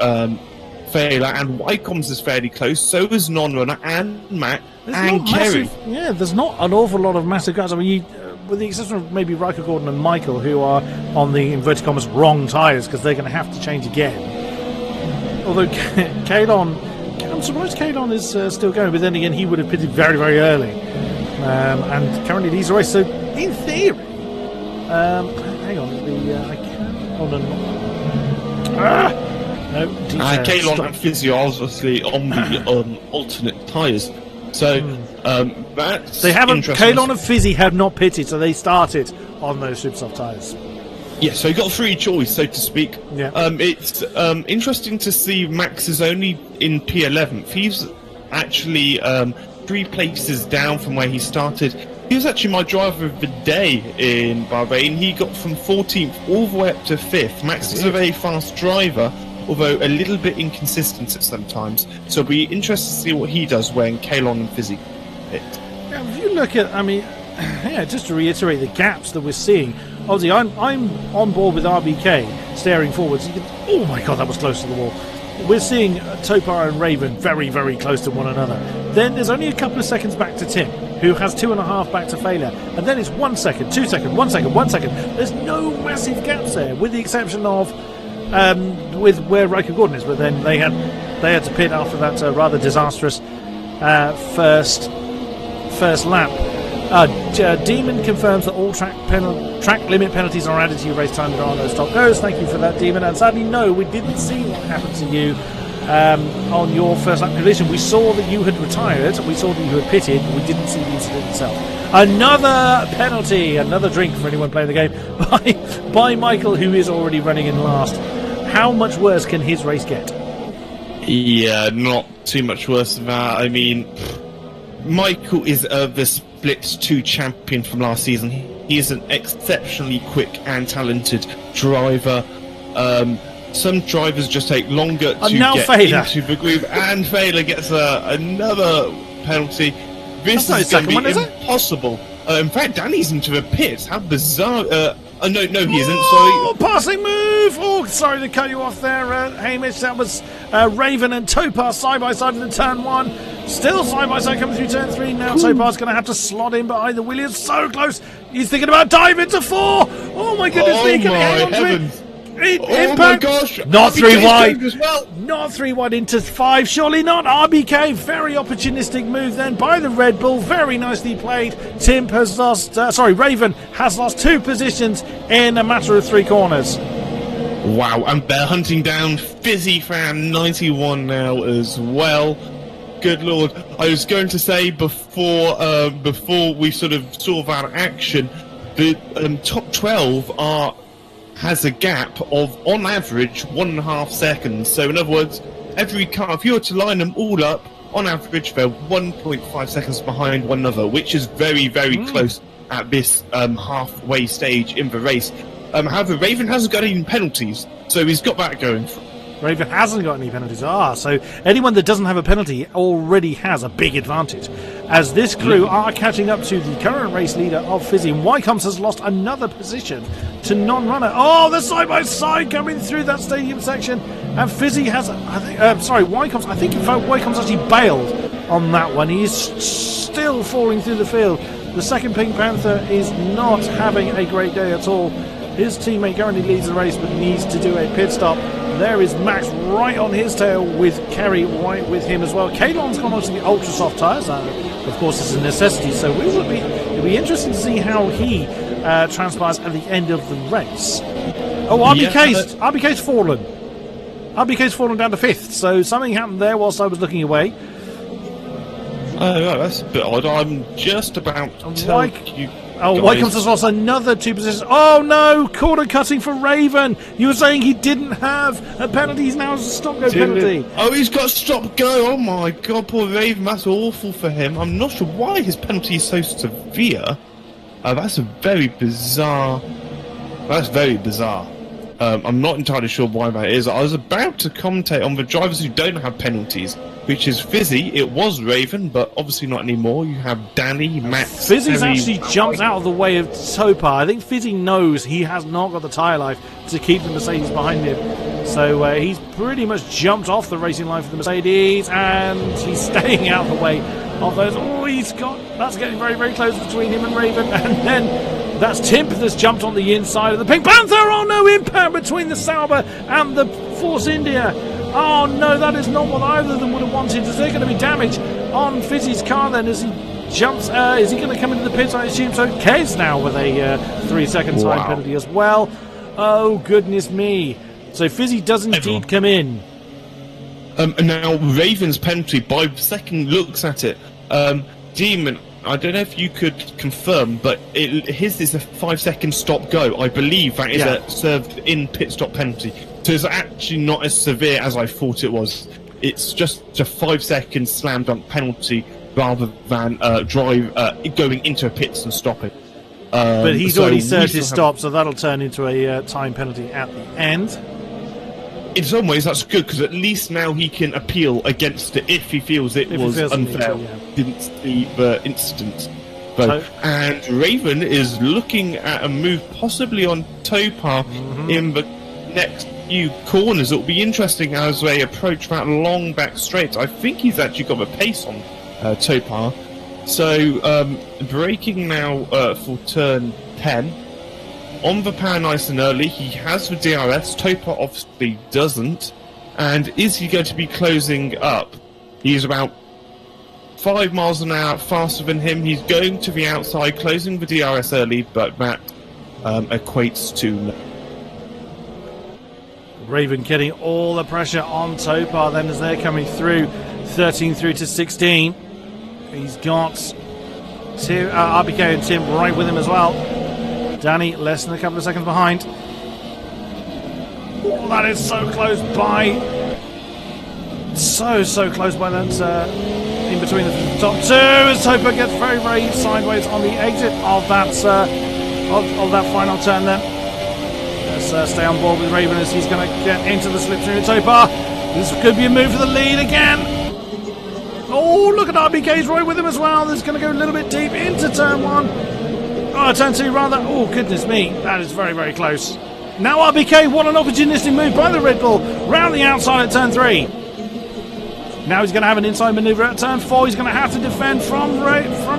Failer, and Wycombs is fairly close, so is Non-Runner and Matt and Kerry. There's not an awful lot of massive guys. I mean, with the exception of maybe Riker Gordon and Michael, who are on the inverted commas wrong tyres because they're going to have to change again. Although Kalon, I'm surprised Kalon is still going, but then again he would have pitted very, very early, and currently leads the race. So in theory, hang on, I can't on and no. Kalon and Physio obviously on the alternate tyres. So that's they haven't. interesting. Kalon and Fizzy have not pitted, so they started on those super soft tyres. Yeah, so he got free choice, so to speak. Yeah. It's interesting to see Max is only in P11th. He's actually 3 places down from where he started. He was actually my driver of the day in Bahrain. He got from 14th all the way up to 5th. Max is a very fast driver, although a little bit inconsistent at sometimes. So it'll be interesting to see what he does when Kalon and Fizzy hit. Yeah, if you look at, I mean, yeah, just to reiterate the gaps that we're seeing. Obviously, I'm on board with RBK staring forwards. Oh my god, that was close to the wall. We're seeing Topar and Raven very, very close to one another. Then there's only a couple of seconds back to Tim, who has 2.5 back to Failure. And then it's 1 second, 2 seconds, 1 second, 1 second. There's no massive gaps there, with the exception of with where Riker Gordon is. But then they had to pit after that rather disastrous first lap. Demon confirms that all track limit penalties are added to your race time. There are no stop goes. Thank you for that, Demon. And sadly, no, we didn't see what happened to you on your first lap collision. We saw that you had retired. We saw that you had pitted. But we didn't see the incident itself. Another penalty, another drink for anyone playing the game by Michael, who is already running in last. How much worse can his race get? Yeah, not too much worse than that. I mean, Michael is the Split 2 champion from last season. He is an exceptionally quick and talented driver. Some drivers just take longer to get into the groove, and Failer gets another penalty. This is going to be impossible. In fact, Danny's into the pits. How bizarre. No, he isn't. Sorry. Passing move. Oh, sorry to cut you off there, Hamish. That was Raven and Topar side by side in the turn 1. Still side by side coming through turn 3. Now Topar's going to have to slot in behind the Williams. So close. He's thinking about diving to 4. Oh my goodness me! Can he hang on to it? Impact. My gosh! Not 3 wide. As well. Not 3 wide into 5. Surely not. RBK. Very opportunistic move then by the Red Bull. Very nicely played. Tim has lost. Raven has lost 2 positions in a matter of 3 corners. Wow! And they're hunting down Fizzy Fan 91 now as well. Good lord! I was going to say before we sort of saw that action, the top 12 has a gap of, on average, 1.5 seconds. So in other words, every car, if you were to line them all up, on average they're 1.5 seconds behind one another, which is very, very close at this halfway stage in the race. However, Raven hasn't got any penalties, so he's got that going for him. Raven hasn't got any penalties. So anyone that doesn't have a penalty already has a big advantage, as this crew are catching up to the current race leader of Fizzy. And Wycombs has lost another position to Non-Runner. Oh, they're side by side coming through that stadium section, and Fizzy has, Wycombs. I think in fact Wycombs actually bailed on that one. He is still falling through the field. The second Pink Panther is not having a great day at all. His teammate currently leads the race, but needs to do a pit stop. There is Max right on his tail, with Kerry right with him as well. Kalon's gone onto the ultra soft tyres. Of course, it's a necessity, so it'll be interesting to see how he transpires at the end of the race. Oh, RBK's fallen. RBK's fallen down to 5th, so something happened there whilst I was looking away. Oh, that's a bit odd. I'm just about to tell you. Oh, Wycomb's has lost another 2 positions. Oh no, corner cutting for Raven. You were saying he didn't have a penalty. He's now has a stop-go penalty. Oh, he's got stop-go. Oh my God, poor Raven. That's awful for him. I'm not sure why his penalty is so severe. That's very bizarre. I'm not entirely sure why that is. I was about to commentate on the drivers who don't have penalties, which is Fizzy. It was Raven, but obviously not anymore. You have Danny, Max. Fizzy's actually jumped out of the way of Topar. I think Fizzy knows he has not got the tyre life to keep the Mercedes behind him. So he's pretty much jumped off the racing line for the Mercedes, and he's staying out of the way of those. Oh, that's getting very, very close between him and Raven, and then that's Timp that's jumped on the inside of the Pink Panther. Oh no, impact between the Sauber and the Force India. Oh no, that is not what either of them would have wanted. Is there going to be damage on Fizzy's car then as he jumps? Is he going to come into the pits? I assume so. Kez now with a 3-second time penalty as well. Oh goodness me. So Fizzy does indeed come in. Now Raven's penalty, by second looks at it, Demon, I don't know if you could confirm, but his is a 5-second stop-go. I believe that is a served-in pit-stop penalty. So it's actually not as severe as I thought it was. It's just a 5-second slam-dunk penalty rather than going into a pits and stopping. But he's already served his stop, so that'll turn into a time penalty at the end. In some ways, that's good, because at least now he can appeal against it if he feels it was unfair. Didn't see the incident. And Raven is looking at a move possibly on Topar in the next few corners. It'll be interesting as they approach that long back straight. I think he's actually got the pace on Topar. So, braking now for turn 10. On the power nice and early, he has the DRS. Topar obviously doesn't. And is he going to be closing up? He's about 5 miles an hour faster than him. He's going to the outside, closing the DRS early, but that equates to no. Raven getting all the pressure on Topar then as they're coming through. 13 through to 16. He's got RBK and Tim right with him as well. Danny less than a couple of seconds behind. Oh, that is so close by. So close by that in between the top two as Topar gets very, very sideways on the exit of that of that final turn then. Let's stay on board with Raven as he's going to get into the slipstream of Topar. This could be a move for the lead again. Oh, look at RBK's right with him as well. This is going to go a little bit deep into turn 1. Oh, turn 2 rather. Oh, goodness me. That is very, very close. Now RBK, what an opportunistic move by the Red Bull. Round the outside at turn 3. Now he's going to have an inside manoeuvre at turn 4. He's going to have to defend from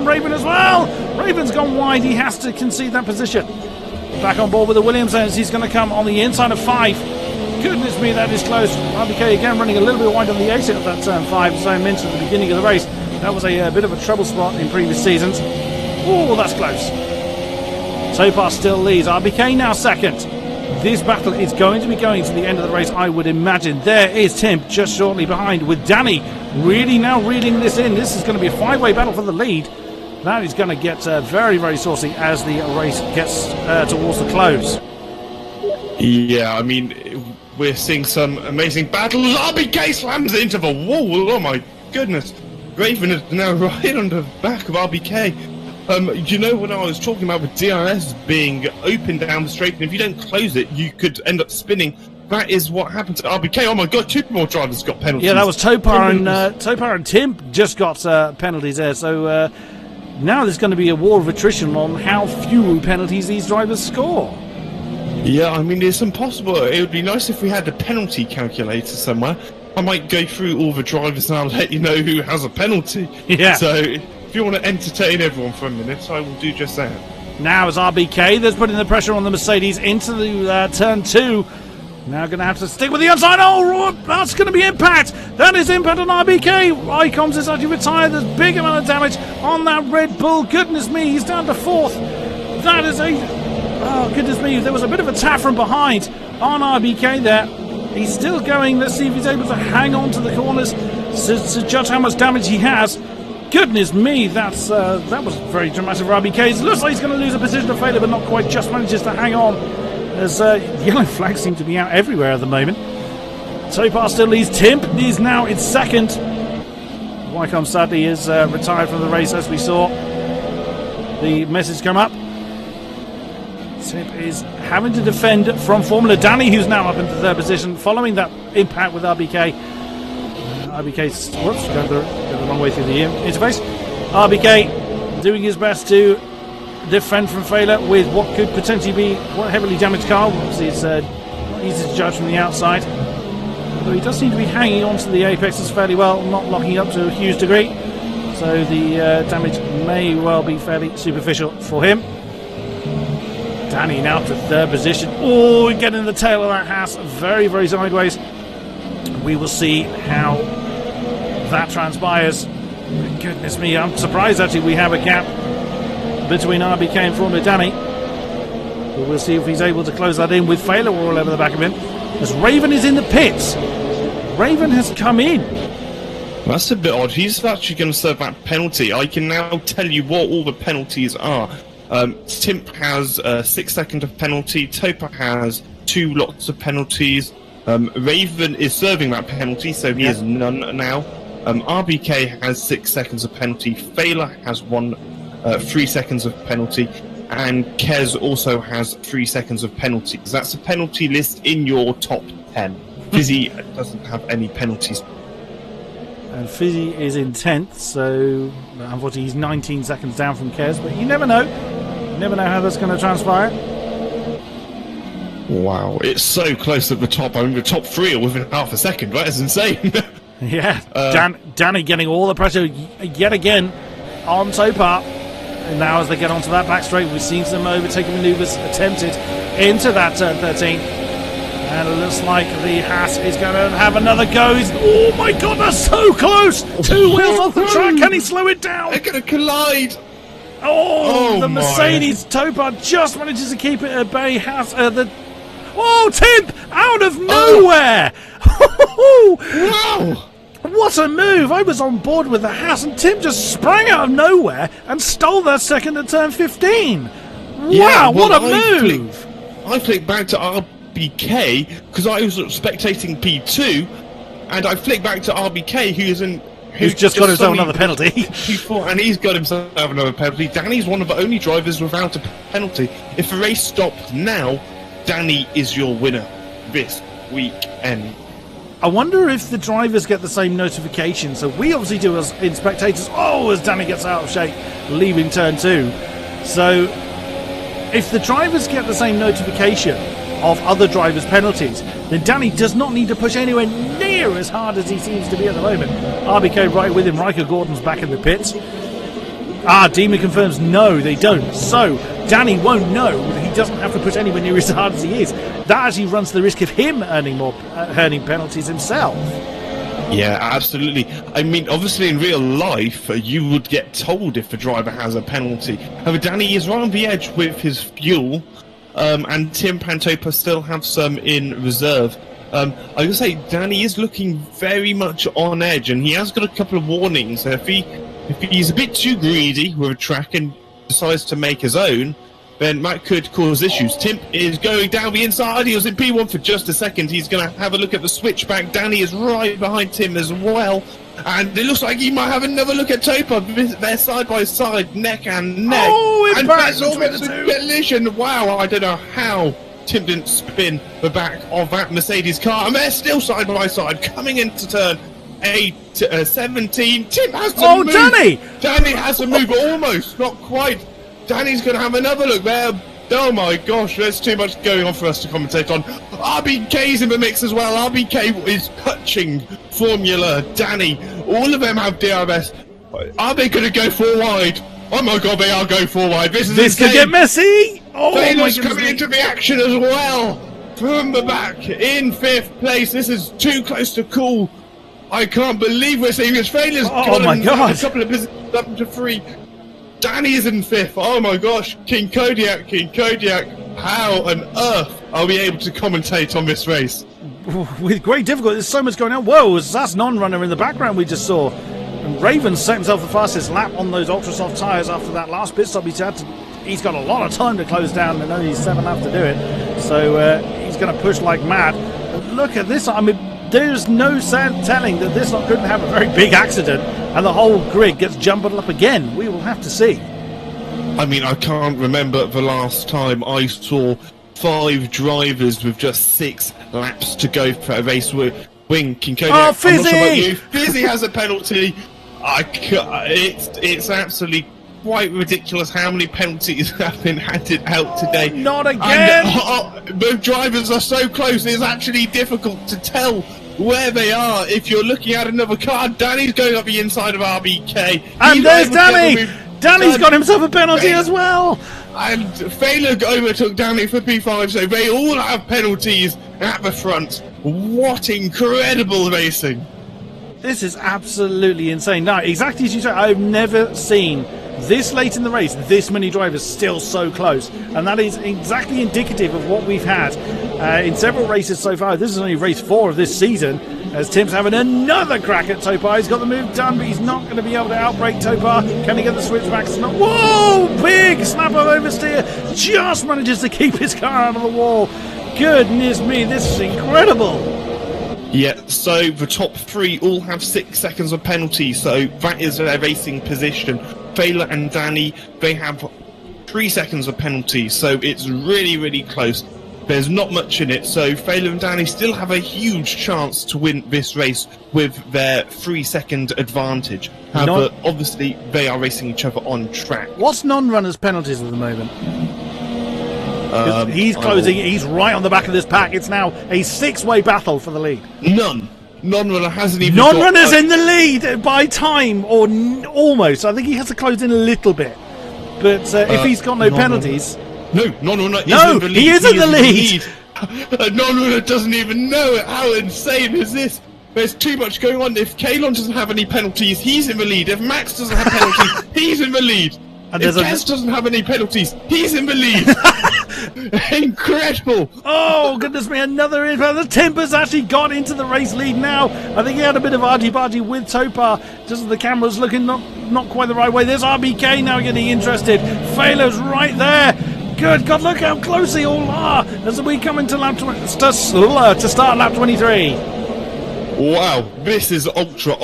Raven as well. Raven's gone wide. He has to concede that position. Back on board with the Williams as he's going to come on the inside of 5. Goodness me, that is close. RBK again running a little bit wide on the exit of that turn 5. As I mentioned at the beginning of the race, that was a bit of a trouble spot in previous seasons. Oh, that's close. Topar still leads. RBK now second. This battle is going to be going to the end of the race, I would imagine. There is Tim just shortly behind with Danny really now reading this in. This is going to be a 5-way battle for the lead. That is going to get very, very saucy as the race gets towards the close. Yeah, I mean, we're seeing some amazing battles. RBK slams it into the wall. Oh my goodness. Raven is now right on the back of RBK. You know, when I was talking about the DRS being open down the straight, and if you don't close it, you could end up spinning. That is what happened to RBK. Oh my God, 2 more drivers got penalties. Yeah, that was Topar and Tim just got penalties there. So now there's going to be a war of attrition on how few penalties these drivers score. Yeah, I mean, it's impossible. It would be nice if we had a penalty calculator somewhere. I might go through all the drivers and I'll let you know who has a penalty. Yeah. So if you want to entertain everyone for a minute, I will do just that. Now it's RBK that's putting the pressure on the Mercedes into the turn 2. Now going to have to stick with the outside. Oh, that's going to be impact. That is impact on RBK. Icons is actually retired. There's big amount of damage on that Red Bull. Goodness me, he's down to 4th. that is a... Oh, goodness me. There was a bit of a tap from behind on RBK there. He's still going. Let's see if he's able to hang on to the corners to judge how much damage he has. Goodness me, that was very dramatic for RBK. It looks like he's going to lose a position of failure, but not quite. Just manages to hang on. As yellow flags seem to be out everywhere at the moment. Topar still leads. Timp is now in second. Wycombe sadly is retired from the race, as we saw the message come up. Timp is having to defend from Formula Danny, who's now up into third position, following that impact with RBK. RBK's going the wrong way through the interface. RBK doing his best to defend from failure with what could potentially be a heavily damaged car. Obviously, it's not easy to judge from the outside. Although he does seem to be hanging on to the apexes fairly well, not locking up to a huge degree. So the damage may well be fairly superficial for him. Danny now to third position. Oh, getting the tail of that Haas very, very sideways. We will see how that transpires. Goodness me, I'm surprised actually we have a gap between RBK and Formula Danny. But we'll see if he's able to close that in with failure all over the back of him. As Raven is in the pits. Raven has come in. That's a bit odd. He's actually going to serve that penalty. I can now tell you what all the penalties are. Timp has 6 seconds of penalty. Topar has 2 lots of penalties. Raven is serving that penalty, so he has none now. RBK has 6 seconds of penalty. Failer has 3 seconds of penalty. And Kez also has 3 seconds of penalties. That's a penalty list in your top 10. Fizzy doesn't have any penalties. And Fizzy is in 10th, so unfortunately he's 19 seconds down from Kez, but you never know. You never know how that's going to transpire. Wow, it's so close at the top. I mean, the top 3 are within half a second, right? It's insane. Yeah, Danny getting all the pressure yet again on Topar. And now as they get onto that back straight, we've seen some overtaking manoeuvres attempted into that turn 13. And it looks like the Haas is going to have another go. Oh my god, they're so close! 2 wheels off the track, can he slow it down? They're going to collide! Oh, the Mercedes Topar just manages to keep it at bay. Haas, Timp out of nowhere! Wow! What a move! I was on board with the Haas, and Tim just sprang out of nowhere and stole that second at turn 15. Wow, what a move! I flicked back to RBK because I was spectating P2, and I flicked back to RBK, who's just got himself another penalty. And he's got himself another penalty. Danny's one of the only drivers without a penalty. If the race stopped now, Danny is your winner this weekend. I wonder if the drivers get the same notification. So we obviously do as in spectators. As Danny gets out of shape, leaving turn 2. So if the drivers get the same notification of other drivers' penalties, then Danny does not need to push anywhere near as hard as he seems to be at the moment. RBK right with him. Riker Gordon's back in the pits. Demon confirms no, they don't. So Danny won't know that he doesn't have to push anywhere near as hard as he is. That actually runs the risk of him earning penalties himself. Yeah, absolutely. I mean, obviously in real life, you would get told if a driver has a penalty. However, Danny is right on the edge with his fuel, and Tim Pantopa still have some in reserve. I was going to say, Danny is looking very much on edge, and he has got a couple of warnings. If he's a bit too greedy with a track and decides to make his own, then that could cause issues. Timp is going down the inside. He was in P1 for just a second. He's going to have a look at the switchback. Danny is right behind Tim as well. And it looks like he might have another look at Topar. They're side by side, neck and neck. And that's almost a collision. Wow, I don't know how Tim didn't spin the back of that Mercedes car. And they're still side by side, coming into turn 17. Tim has to move. Danny! Danny has to move, almost, not quite. Danny's going to have another look there. Oh my gosh, there's too much going on for us to commentate on. RBK's in the mix as well. RBK is touching Formula Danny. All of them have DRS. Are they going to go 4 wide? Oh my god, they are going 4 wide. This could get messy. Taylor's coming into the action as well. From the back, in 5th place. This is too close to call. I can't believe we're seeing this. Failures. Oh my god. A couple of positions up to 3. Danny is in 5th. Oh my gosh, King-Kodiak. How on earth are we able to commentate on this race? With great difficulty. There's so much going on. Whoa, that's non-runner in the background we just saw. And Raven set himself the fastest lap on those ultra soft tyres after that last pit stop he's had. He's got a lot of time to close down and only 7 laps to do it. So he's going to push like mad. But look at this. I mean, there's no telling that this lot couldn't have a very big accident and the whole grid gets jumbled up again. We will have to see. I mean, I can't remember the last time I saw 5 drivers with just 6 laps to go for a race win. King-Kodiak. Oh, Fizzy! I'm not sure about you. Fizzy has a penalty. It's absolutely quite ridiculous how many penalties have been handed out today. Not again! And, the drivers are so close, it's actually difficult to tell where they are if you're looking at another car. Danny's going up the inside of RBK. And there's Danny! Danny's got himself a penalty as well! And Failer overtook Danny for P5, so they all have penalties at the front. What incredible racing! This is absolutely insane. Now, exactly as you say, I've never seen this late in the race, this many drivers still so close. And that is exactly indicative of what we've had in several races so far. This is only race 4 of this season, as Tim's having another crack at Topar. He's got the move done, but he's not going to be able to outbrake Topar. Can he get the switchbacks? Whoa! Big snap of oversteer. Just manages to keep his car out of the wall. Goodness me, this is incredible. Yeah, so the top 3 all have 6 seconds of penalty, so that is their racing position. Failer and Danny, they have 3 seconds of penalty, so it's really, really close. There's not much in it, so Failer and Danny still have a huge chance to win this race with their 3-second advantage. However, obviously, they are racing each other on track. What's non-runners' penalties at the moment? He's closing. He's right on the back of this pack. It's now a 6-way battle for the lead. None. Non-runner hasn't even. Non-runner's in the lead by time, or almost. I think he has to close in a little bit. But if he's got no penalties, no, non-runner. No, he is in the lead. Non-runner doesn't even know it. How insane is this? There's too much going on. If Kalon doesn't have any penalties, he's in the lead. If Max doesn't have penalties, he's in the lead. And if Kes doesn't have any penalties, he's in the lead. Incredible! Oh, goodness me, another infield. The Timber's actually got into the race lead now. I think he had a bit of argy-bargy with Topar, just as the camera's looking not quite the right way. There's RBK now getting interested. Failer's right there. Good God, look how close they all are as we come into lap to start lap 23. Wow, this is ultra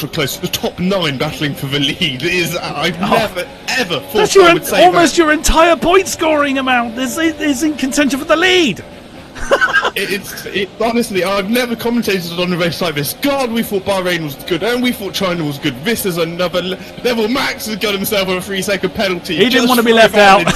close. The top 9 battling for the lead is I've never ever thought I would say almost that. Your entire point scoring amount is in contention for the lead. Honestly, I've never commentated on a race like this. God, we thought Bahrain was good, and we thought China was good. This is another level. Max has got himself a 3-second penalty. He didn't want to be left out.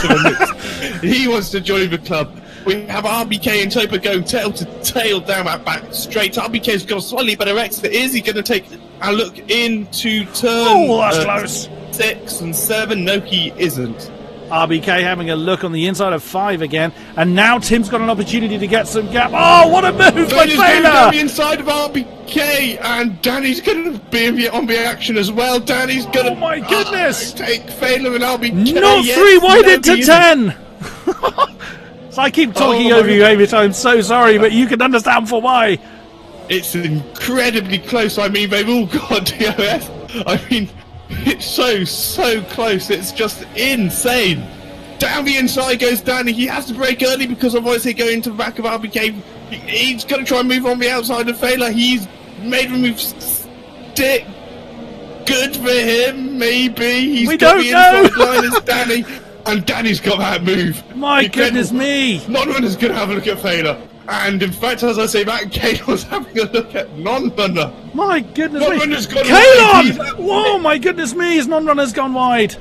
He wants to join the club. We have RBK and Topar going tail to tail down that back straight. RBK's got a slightly better exit. Is he going to take a look into turn that's close. 6 and 7? No, he isn't. RBK having a look on the inside of 5 again, and now Tim's got an opportunity to get some gap. Oh, what a move by Failer! Down the inside of RBK, and Danny's going to be on the action as well. Danny's going to. Oh my goodness! Take Failer and RBK. Not 3 wide into 10. So I keep talking over you, Hamish. I'm so sorry, but you can understand for why. It's incredibly close. I mean, they've all got DOS. I mean, it's so close. It's just insane. Down the inside goes Danny. He has to brake early because otherwise he'll go into the back of RBK. He's going to try and move on the outside of Failer. He's made the move stick. Good for him, maybe. He's got the inside line as Danny. And Danny's got that move. My goodness me. Non-runner's going to have a look at Failer. And in fact, as I say that, Kalon's having a look at non-runner. My goodness non-runner's me. Gone Kalon! Whoa, my goodness me. His non-runner's gone wide.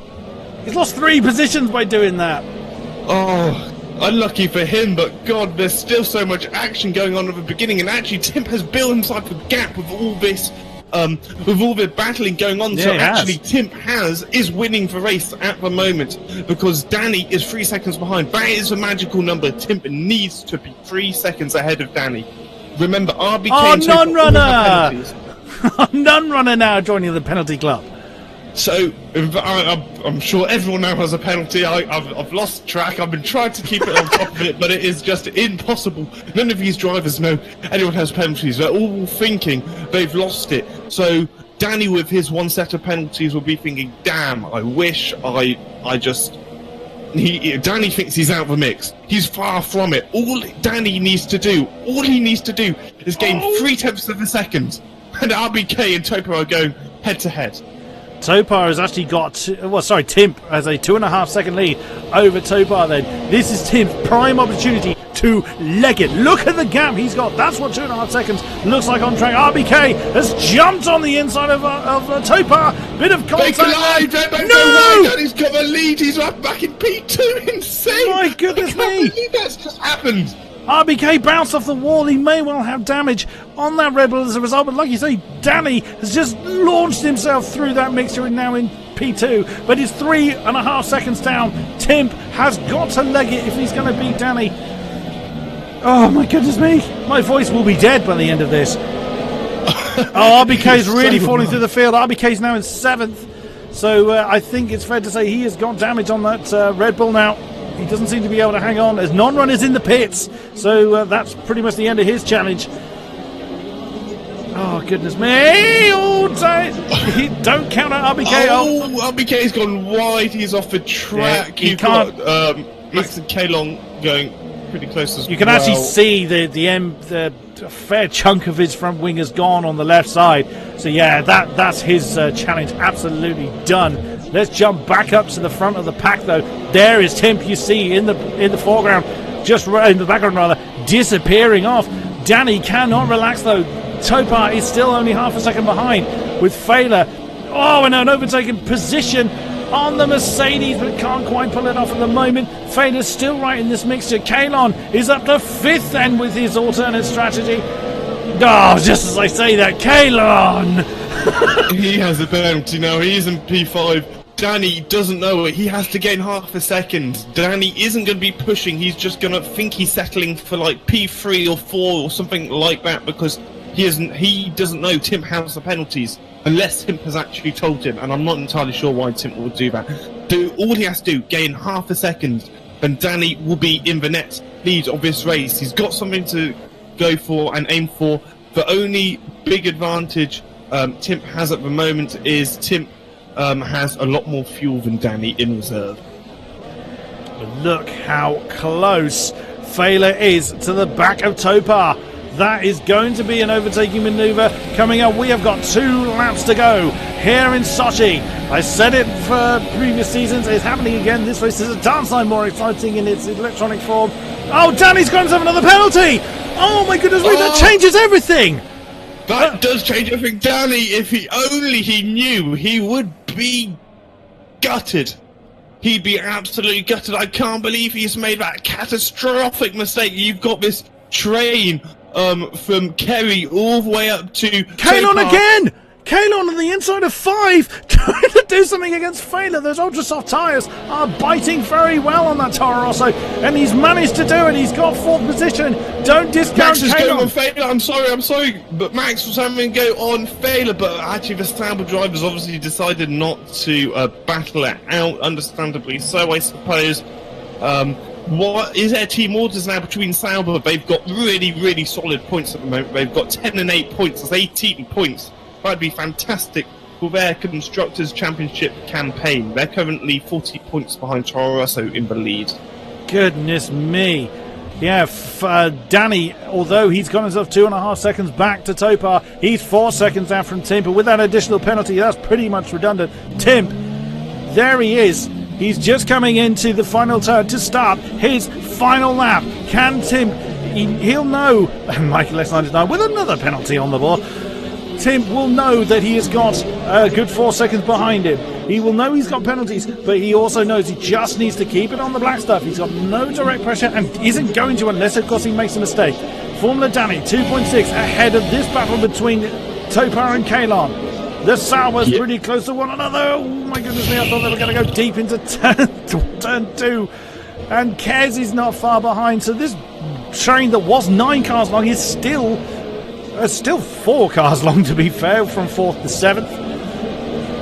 He's lost 3 positions by doing that. Oh, unlucky for him, but God, there's still so much action going on at the beginning. And actually, Tim has built himself a gap with all this. With all the battling going on, so actually Tim is winning the race at the moment because Danny is 3 seconds behind. That is a magical number. Tim needs to be 3 seconds ahead of Danny. Remember, RBK and non-runner! Non-runner now joining the penalty club. So I'm sure everyone now has a penalty. I've lost track. I've been trying to keep it on top of it, but it is just impossible. None of these drivers know anyone has penalties. They're all thinking they've lost it. So Danny, with his one set of penalties, will be thinking, "Damn! I wish I just." Danny thinks he's out of the mix. He's far from it. All he needs to do is gain 0.3 of a second, and RBK and Topa are going head to head. Topar has actually got, Timp has a 2.5 second lead over Topar then. This is Timp's prime opportunity to leg it. Look at the gap he's got. That's what 2.5 seconds looks like on track. RBK has jumped on the inside of Topar. Bit of contact. No! He's got the lead. He's right back in P2. Insane. My goodness me. I can't believe that's just happened. RBK bounced off the wall. He may well have damage on that Red Bull as a result, but like you say, Danny has just launched himself through that mixture and now in P2, but he's 3.5 seconds down. Timp has got to leg it if he's going to beat Danny. Oh my goodness me, my voice will be dead by the end of this. RBK's really falling through the field. RBK's now in 7th, so I think it's fair to say he has got damage on that Red Bull now. He doesn't seem to be able to hang on as non-runners in the pits, so that's pretty much the end of his challenge. Oh goodness me! Oh, don't count out RBK. Oh, RBK's gone wide. He's off the track. Yeah, he can't. Got Max and Kalon going pretty close as well. You can actually see the fair chunk of his front wing has gone on the left side. So yeah, that's his challenge absolutely done. Let's jump back up to the front of the pack, though. There is Timp, you see, in the foreground, just in the background, rather, disappearing off. Danny cannot relax, though. Topar is still only half a second behind with Failer. Oh, and an overtaken position on the Mercedes, but can't quite pull it off at the moment. Failer's still right in this mixture. Kalon is up to 5th then with his alternate strategy. Oh, just as I say that, Kalon! He has a penalty now. He's in P5. Danny doesn't know it. He has to gain half a second. Danny isn't going to be pushing. He's just going to think he's settling for like P3 or 4 or something like that because he doesn't know Tim has the penalties unless Tim has actually told him, and I'm not entirely sure why Tim would do that. All he has to do, gain half a second, and Danny will be in the next lead of this race. He's got something to go for and aim for. The only big advantage Tim has at the moment is Tim has a lot more fuel than Danny in reserve. Look how close Failer is to the back of Topar. That is going to be an overtaking manoeuvre coming up. We have got 2 laps to go here in Sochi. I said it for previous seasons. It's happening again. This race is a dance line more exciting in its electronic form. Oh, Danny's going to have another penalty. Oh my goodness me, that changes everything. That does change everything. Danny, if he knew, he would be gutted. He'd be absolutely gutted. I can't believe he's made that catastrophic mistake. You've got this train from Kerry all the way up to Kalon again! Kalon on the inside of 5, trying to do something against Failer. Those ultra soft tyres are biting very well on that Toro Rosso, and he's managed to do it. He's got 4th position. Don't discount Max is Kalon. going on Failer. I'm sorry, but Max was having to go on Failer, but actually the Sauber drivers obviously decided not to battle it out, understandably so, I suppose. What is their team orders now between Sauber? They've got really, really solid points at the moment. They've got 10 and 8 points. That's 18 points. That'd be fantastic for their Constructors' Championship campaign. They're currently 40 points behind Toro Rosso in the lead. Goodness me. Yeah, Danny, although he's got himself 2.5 seconds back to Topar, he's 4 seconds down from Timp. But with that additional penalty, that's pretty much redundant. Timp, there he is. He's just coming into the final turn to start his final lap. Can Timp, he'll know, Michael S99 with another penalty on the board. Timp will know that he has got a good 4 seconds behind him. He will know he's got penalties, but he also knows he just needs to keep it on the black stuff. He's got no direct pressure and isn't going to unless, of course, he makes a mistake. Formula Danny, 2.6 ahead of this battle between Topar and Kalon. The Sauber's pretty close to one another. Oh my goodness me, I thought they were going to go deep into turn 2. And Kez is not far behind, so this train that was 9 cars long is still 4 cars long, to be fair, from 4th to 7th.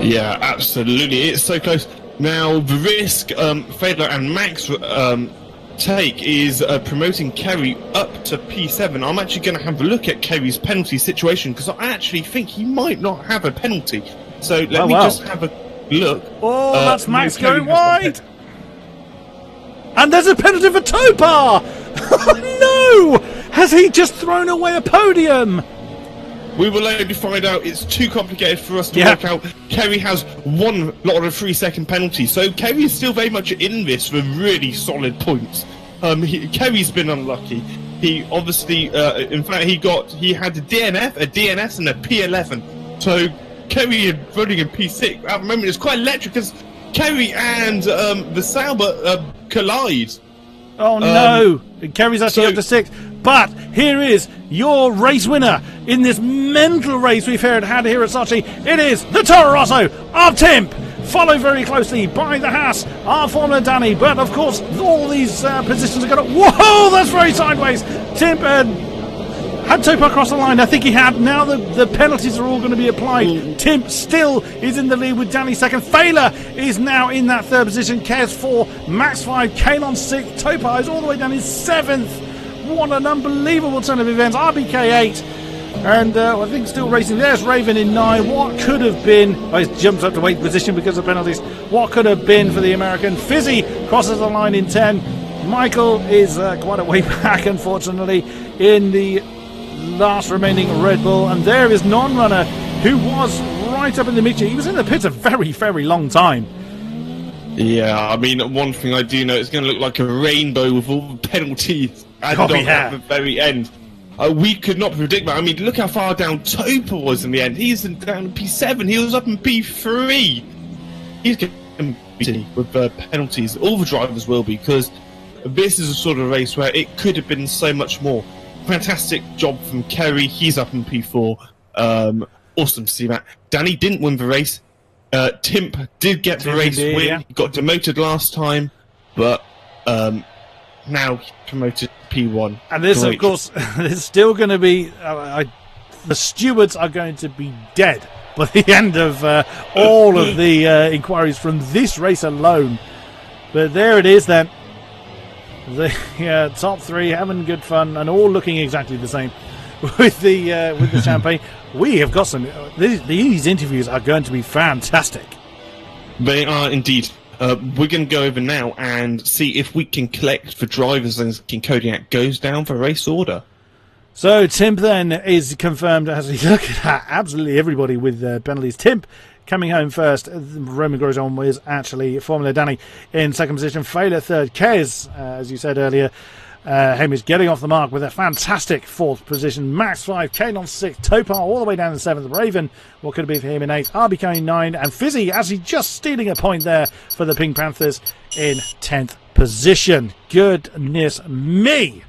Yeah, absolutely. It's so close. Now, the risk Fedler and Max take is promoting Kerry up to P7. I'm actually going to have a look at Kerry's penalty situation because I actually think he might not have a penalty. So let me just have a look. Oh, that's Max going wide. And there's a penalty for Topar. Oh, no! Has he just thrown away a podium? We will only find out. It's too complicated for us to work out. Kerry has one lot of 3-second penalties, so Kerry is still very much in this with really solid points. Kerry's been unlucky. He obviously, in fact, he had a DNF, a DNS, and a P11. So Kerry running in P6 at the moment is quite electric because Kerry and the Sauber collide. Oh no! Kerry's actually up to 6. But here is your race winner in this mental race we've had here at Sochi. It is the Toro Rosso of Timp, followed very closely by the Haas of Formula Danny. But of course, all these positions are going to... Whoa, that's very sideways. Timp had Topar across the line. I think he had. Now the penalties are all going to be applied. Timp still is in the lead with Danny second. Failer is now in that third position. Kez 4, Max 5, Kalon 6. Topar is all the way down in 7th. What an unbelievable turn of events. RBK 8. And I think still racing. There's Raven in 9. What could have been... Oh, he's jumped up to 8th position because of penalties. What could have been for the American? Fizzy crosses the line in 10. Michael is quite a way back, unfortunately, in the last remaining Red Bull. And there is Non-Runner, who was right up in the mid. He was in the pits a very, very long time. Yeah, I mean, one thing I do know, it's going to look like a rainbow with all the penalties added on at the very end. We could not predict that. I mean, look how far down Topar was in the end. He's down in P7. He was up in P3. He's going to be with penalties. All the drivers will be, because this is a sort of race where it could have been so much more. Fantastic job from Kerry. He's up in P4. Awesome to see that. Danny didn't win the race. Timp did get the race win. Yeah. He got demoted last time, but now he's promoted P1. And this, of course, is still going to be... the stewards are going to be dead by the end of all of the inquiries from this race alone. But there it is then. The top 3 having good fun and all looking exactly the same with the champagne. We have got some... These interviews are going to be fantastic. They are indeed. We're going to go over now and see if we can collect the drivers as King-Kodiak goes down for race order. So Timp then is confirmed as we look at absolutely everybody with penalties. Timp coming home first. Roman Grosjean was actually Formula Danny in second position. Failer third. Kez, as you said earlier, Hamish getting off the mark with a fantastic 4th position. Max 5, Kalon 6, Topar all the way down to 7th. Raven, what could it be for him in 8th? RBK 9, and Fizzy actually just stealing a point there for the Pink Panthers in 10th position. Goodness me!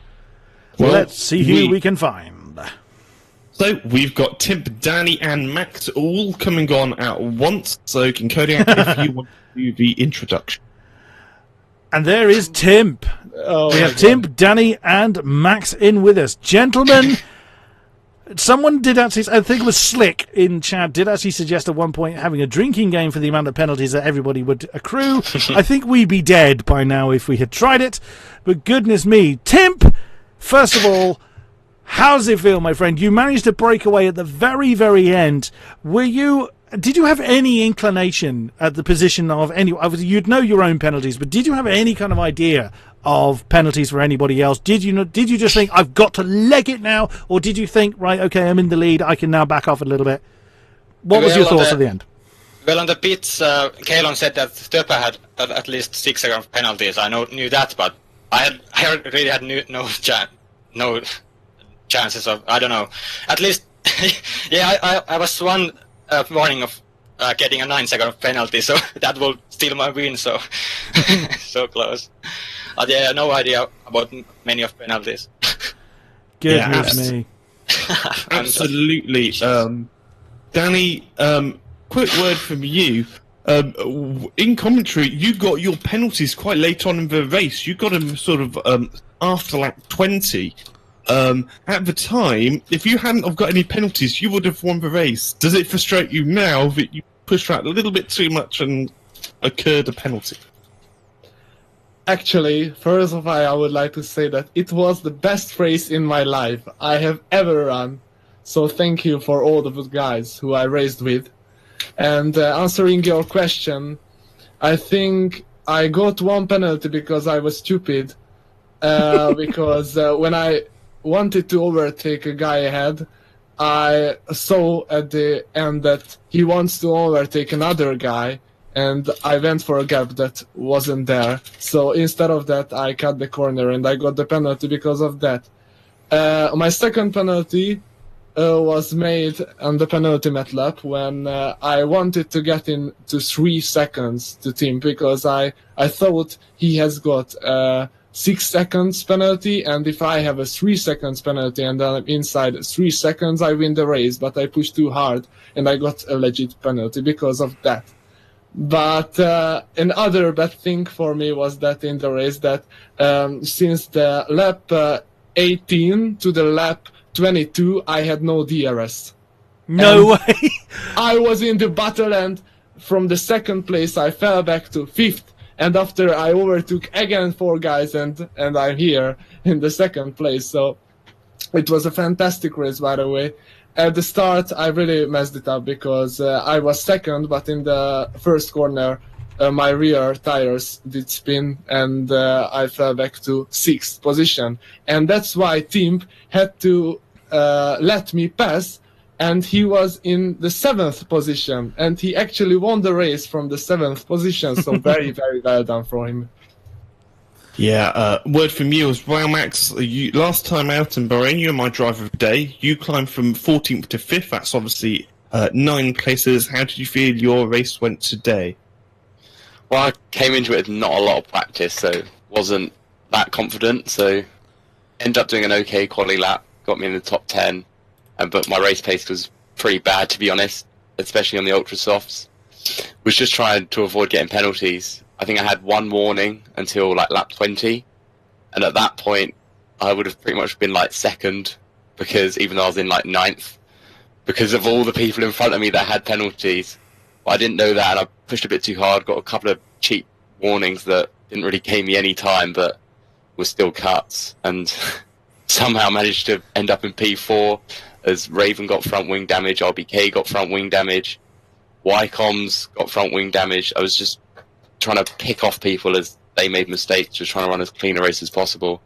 Well, let's see who we can find. So we've got Timp, Danny, and Max all coming on at once. So King-Kodiak, if you want to do the introduction. And there is Timp. We have Timp, Danny, and Max in with us. Gentlemen, someone did actually, I think it was Slick in chat, did actually suggest at one point having a drinking game for the amount of penalties that everybody would accrue. I think we'd be dead by now if we had tried it. But goodness me. Timp, first of all, how does it feel, my friend? You managed to break away at the very, very end. Did you have any inclination at the position of any... Obviously, you'd know your own penalties, but did you have any kind of idea of penalties for anybody else? Did you just think, I've got to leg it now? Or did you think, right, okay, I'm in the lead, I can now back off a little bit? What was your thoughts at the end? Well, on the pits, Kalon said that Topar had at least 6 seconds of penalties. I knew that, but I really had no chances of... I don't know. At least, yeah, I was one... warning of getting a 9-second penalty, so that will steal my win. So so close. Yeah, no idea about many of penalties. Goodness me! Absolutely, Danny. Quick word from you. In commentary, you got your penalties quite late on in the race. You got them sort of after lap 20. At the time, if you hadn't have got any penalties, you would have won the race. Does it frustrate you now that you pushed out a little bit too much and occurred a penalty? Actually, first of all, I would like to say that it was the best race in my life I have ever run. So thank you for all of the guys who I raced with. And answering your question, I think I got one penalty because I was stupid. Because when I wanted to overtake a guy ahead, I saw at the end that he wants to overtake another guy, and I went for a gap that wasn't there. So instead of that, I cut the corner, and I got the penalty because of that. My second penalty was made on the penultimate lap when I wanted to get into 3 seconds to Tim, because I thought he has got 6 seconds penalty, and if I have a 3 seconds penalty and I'm inside 3 seconds, I win the race. But I pushed too hard and I got a legit penalty because of that. But another bad thing for me was that in the race that since the lap 18 to the lap 22, I had no DRS. No way! I was in the battle, and from the second place I fell back to 5th. And after I overtook again 4 guys, and I'm here in the second place. So it was a fantastic race, by the way. At the start, I really messed it up because I was second, but in the first corner, my rear tires did spin, and I fell back to 6th position. And that's why Tim had to let me pass, and he was in the 7th position, and he actually won the race from the 7th position. So very, very well done for him. Yeah, word from you as well, Max. Last time out in Bahrain, you were my driver of the day. You climbed from 14th to 5th. That's obviously 9 places. How did you feel your race went today? Well, I came into it with not a lot of practice, so wasn't that confident. So ended up doing an okay quali lap, got me in the top 10. But my race pace was pretty bad, to be honest, especially on the ultra softs. Was just trying to avoid getting penalties. I think I had 1 warning until like lap 20, and at that point I would have pretty much been like second, because even though I was in like 9th, because of all the people in front of me that had penalties. But I didn't know that, and I pushed a bit too hard, got a couple of cheap warnings that didn't really gain me any time, but were still cuts, and somehow managed to end up in P4 as Raven got front wing damage, RBK got front wing damage, Ycoms got front wing damage. I was just trying to pick off people as they made mistakes, just trying to run as clean a race as possible.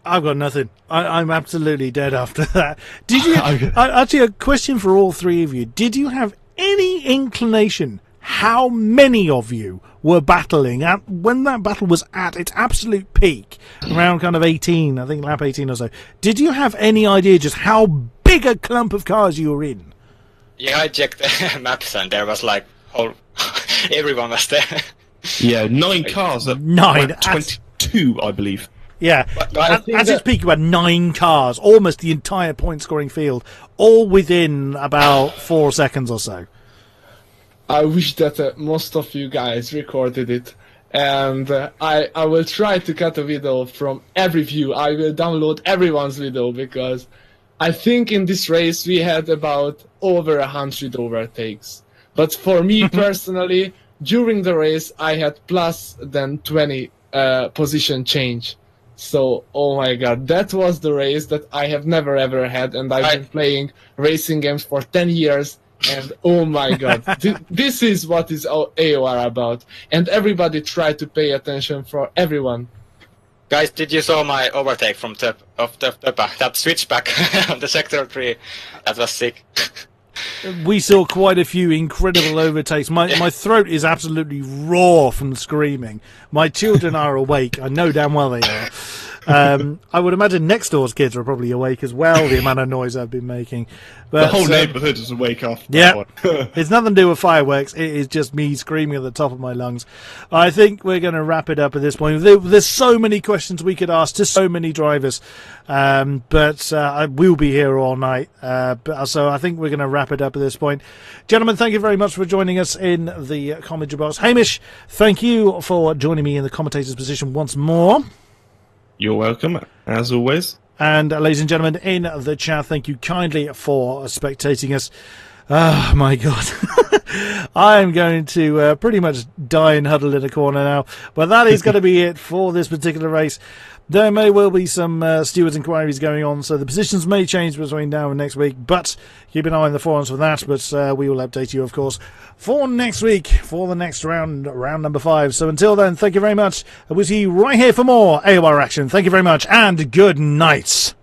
I've got nothing. I'm absolutely dead after that. Did you? Actually, a question for all 3 of you. Did you have any inclination how many of you were battling at when that battle was at its absolute peak, around kind of 18, I think lap 18 or so? Did you have any idea just how big a clump of cars you were in? Yeah, I checked the maps and there was like everyone was there. Yeah, 9 cars at 9 lap 22, I believe. Yeah, at its peak you had 9 cars, almost the entire point-scoring field, all within about 4 seconds or so. I wish that most of you guys recorded it, and I will try to cut a video from every view. I will download everyone's video, because I think in this race we had about over 100 overtakes. But for me personally, during the race I had plus than 20 position change. So, oh my god, that was the race that I have never ever had, and I've been playing racing games for 10 years. And oh my god, this is what is AOR about. And everybody try to pay attention for everyone. Guys, did you saw my overtake from that switchback on the sector 3? That was sick. We saw quite a few incredible overtakes. My throat is absolutely raw from screaming. My children are awake. I know damn well they are. I would imagine next door's kids are probably awake as well, the amount of noise I've been making. But, the whole neighbourhood is awake after yeah, that one. It's nothing to do with fireworks. It is just me screaming at the top of my lungs. I think we're going to wrap it up at this point. There's so many questions we could ask to so many drivers, but I will be here all night. So I think we're going to wrap it up at this point. Gentlemen, thank you very much for joining us in the commentary box. Hamish, thank you for joining me in the commentator's position once more. You're welcome, as always. And ladies and gentlemen in the chat, thank you kindly for spectating us. Oh, my God. I'm going to pretty much die and huddle in a corner now. But that is going to be it for this particular race. There may well be some stewards' inquiries going on, so the positions may change between now and next week. But keep an eye on the forums for that. But we will update you, of course, for next week, for the next round number 5. So until then, thank you very much. We'll see you right here for more AOR action. Thank you very much, and good night.